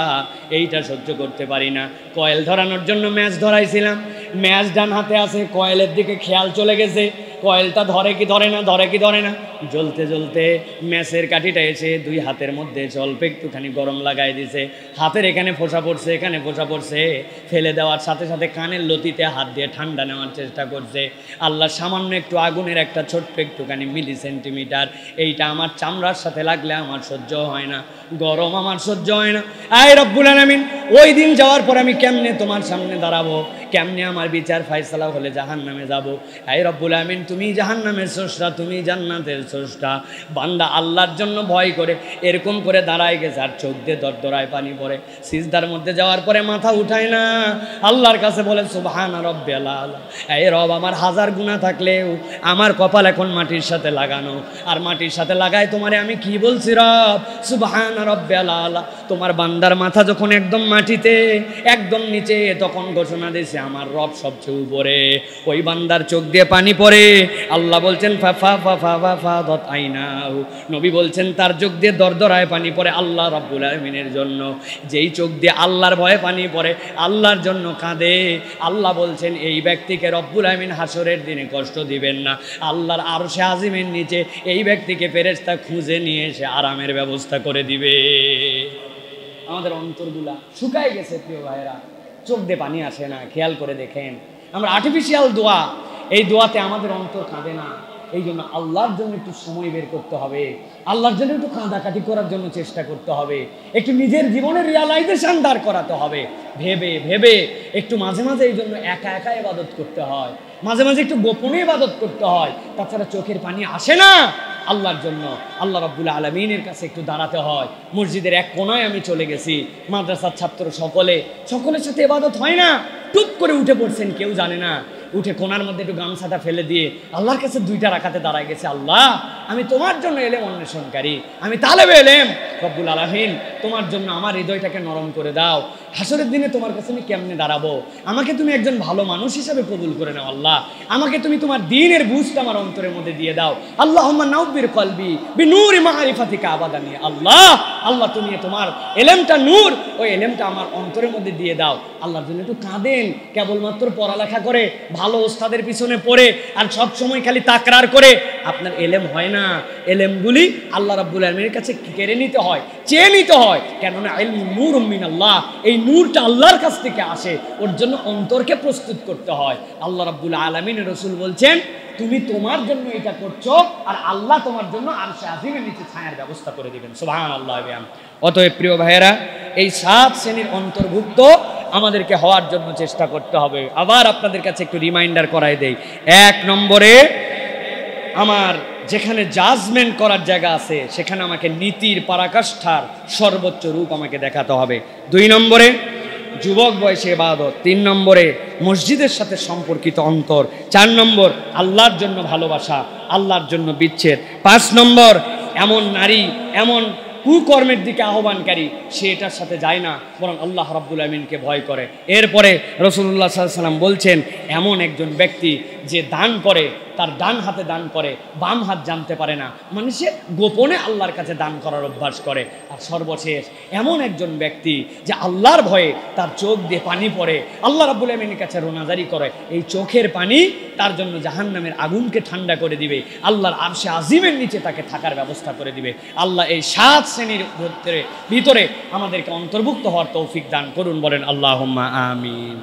এইটা সহ্য করতে পারি না। কয়েল ধরানোর জন্য ম্যাচ ধরাইছিলাম, ম্যাচ ডান হাতে আছে, কয়েলের দিকে খেয়াল চলে গেছে, কয়েলটা ধরে কি ধরে না, ধরে কি ধরে না, জ্বলতে জ্বলতে ম্যাচের কাঠিটা এসে 2 হাতের মধ্যে অল্প একটুখানি গরম লাগাই দিছে, হাতের এখানে ফোঁসা পড়ছে, এখানে ফোঁসা পড়ছে, ফেলে দেওয়ার সাথে সাথে কানের লতিতে হাত দিয়ে ঠান্ডা নেওয়ার চেষ্টা করছে। আল্লাহ সামান্য একটু আগুনের একটা ছোট্ট একটুখানি মিলি সেন্টিমিটার, এইটা আমার চামড়ার সাথে লাগলে আমার সহ্য হয় না, গরম আমার সহ্য হয় না। আয় রব্বুল আলামিন, ওই দিন যাওয়ার পর আমি কেমনে তোমার সামনে দাঁড়াবো, কেমনে আমার বিচার ফায়সালা হলে জাহান্নামে যাব। আয় রব্বুল আলামিন, তুমি জাহান্নামের স্রষ্টা, তুমি জান্নাতের স্রষ্টা। বান্দা আল্লাহর জন্য ভয় করে এরকম করে দাঁড়ায় গেছে, আর চোখ দিয়ে দরদরায় পানি পড়ে, সিজদার মধ্যে যাওয়ার পরে মাথা উঠায় না, আল্লাহর কাছে বলে সুবহান রাব্বিয়াল আলা। এই রব, আমার 1000 গুনাহ থাকলেও আমার কপাল এখন মাটির সাথে লাগানো, আর মাটির সাথে লাগায় তোমারে আমি কি বলছি রব, সুবহান রাব্বিয়াল আলা। তোমার বান্দার মাথা যখন একদম মাটিতে, একদম নিচে, তখন ঘোষণা দিয়েছে আমার রব সবচেয়ে উপরে। ওই বান্দার চোখ দিয়ে পানি পড়ে, আল্লাহ বলছেন ফাফাদাত আইনাহু, নবী বলছেন তার চোখ দিয়ে দরদরায় পানি পড়ে আল্লাহ রাব্বুল আলামিনের জন্য। যেই চোখ দিয়ে আল্লাহর ভয়ে পানি পড়ে, আল্লাহর জন্য কাঁদে, আল্লাহ বলছেন এই ব্যক্তিকে রব্বুল আলামিন হাসরের দিনে কষ্ট দিবেন না। আল্লাহর আরশে আজিমের নিচে এই ব্যক্তিকে ফেরেশতা খুঁজে নিয়ে এসে আরামের ব্যবস্থা করে দিবে। আমাদের অন্তরগুলা শুকায় গেছে প্রিয় ভাইরা, চোখ দিয়ে পানি আসে না। খেয়াল করে দেখেন, আমরা আর্টিফিশিয়াল দোয়া, এই দোয়াতে আমাদের অন্তর কাঁদে না। এই জন্য আল্লাহর জন্য একটু সময় বের করতে হবে, আল্লাহর জন্য একটু কাঁদাকাটি করার জন্য চেষ্টা করতে হবে, একটু নিজের জীবনের রিয়ালাইজেশন দাঁড় করাতে হবে, ভেবে ভেবে একটু মাঝে মাঝে এই জন্য একা একা ইবাদত করতে হয়, মাঝে মাঝে একটু গোপনে ইবাদত করতে হয়, তাছাড়া চোখের পানি আসে না। আল্লাহর জন্য আল্লাহ রাব্বুল আলামিনের কাছে একটু দাঁড়াতে হয়। মসজিদের এক কোনায় আমি চলে গেছি, মাদ্রাসার ছাত্র সকলের সাথে ইবাদত হয় না, টুপ করে উঠে পড়ছেন, কেউ জানে না, উঠে কোনার মধ্যে একটু গামছাটা ফেলে দিয়ে আল্লাহর কাছে 2টা রাকাতে দাঁড়ায় গেছে, আল্লাহ আমি তোমার জন্য এলেম অন্বেষণকারী, আমি তালেবে এলেম, রব্বুল আলামিন তোমার জন্য আমার হৃদয়টাকে নরম করে দাও, হাসরের দিনে তোমার কাছে আমি কেমনে দাঁড়াবো, আমাকে তুমি একজন ভালো মানুষ হিসেবে কবুল করে নাও, আল্লাহ আমাকে তুমি তোমার দ্বীনের বুঝটা আমার অন্তরের মধ্যে দিয়ে দাও, আল্লাহুম্মা নাওবির কলবি বিনূরি মারিফাতিকা আবাদানি, আল্লাহ আল্লাহ তুমি তোমার এলেমটা নূর, ওই এলেমটা আমার অন্তরের মধ্যে দিয়ে দাও। আল্লাহর জন্য একটু কাঁদেন, কেবলমাত্র পড়ালেখা করে ভালো ওস্তাদের পিছনে পড়ে আর সব সময় খালি তাকরার করে আপনার এলেম হয় না। এলেমগুলি আল্লাহ রাব্বুল আলামিনের কাছে কেড়ে নিতে হয়, চেয়ে নিতে হয়, কেননা ইলমু নূরুম মিনাল্লাহ, এই নূরটা আল্লাহর কাছ থেকে আসে, ওর জন্য অন্তরকে প্রস্তুত করতে হয়। আল্লাহ রাব্বুল আলামিনের রাসূল বলছেন তুমি তোমার জন্য এটা করছো আর আল্লাহ তোমার জন্য আরশে আজিমের নিচে ছায়ার ব্যবস্থা করে দিবেন, সুবহানাল্লাহ। অতএব প্রিয় ভাইয়েরা, এই 7 শ্রেণীর অন্তর্ভুক্ত আমাদেরকে হওয়ার জন্য চেষ্টা করতে হবে। আবার আপনাদের কাছে একটু রিমাইন্ডার করাই দেই, 1 নম্বরে আমার যেখানে জাজমেন্ট করার জায়গা আছে সেখানে আমাকে নীতির পরাকাষ্ঠার সর্বোচ্চ রূপ আমাকে দেখাতে হবে। 2 নম্বরে যুবক বয়সে ইবাদত, 3 নম্বরে মসজিদের সাথে সম্পর্কিত অন্তর, 4 নম্বর আল্লাহর জন্য ভালোবাসা, আল্লাহর জন্য বিচ্ছেদ, 5 নম্বর এমন নারী এমন কুকর্মের দিকে আহ্বানকারী সে এটার সাথে যায় না, বরং আল্লাহ রাব্বুল আমিনকে ভয় করে। এরপরে রাসূলুল্লাহ সাল্লাল্লাহু আলাইহি ওয়াসাল্লাম বলছেন এমন একজন ব্যক্তি যে দান করে, তার ডান হাতে দান করে, বাম হাত জানতে পারে না, মানে সে গোপনে আল্লাহর কাছে দান করার অভ্যাস করে। আর সর্বশেষ এমন একজন ব্যক্তি যে আল্লাহর ভয়ে তার চোখ দিয়ে পানি পড়ে, আল্লাহ রাব্বুল আমিনের কাছে রোনাজারি করে, এই চোখের পানি তার জন্য জাহান্নামের আগুনকে ঠান্ডা করে দিবে, আল্লাহর আরশে আজিমের নিচে তাকে থাকার ব্যবস্থা করে দিবে। আল্লাহ এই 7 শ্রেণীর ভিতরে আমাদেরকে অন্তর্ভুক্ত হওয়ার তৌফিক দান করুন, বলেন আল্লাহুম্মা আমিন।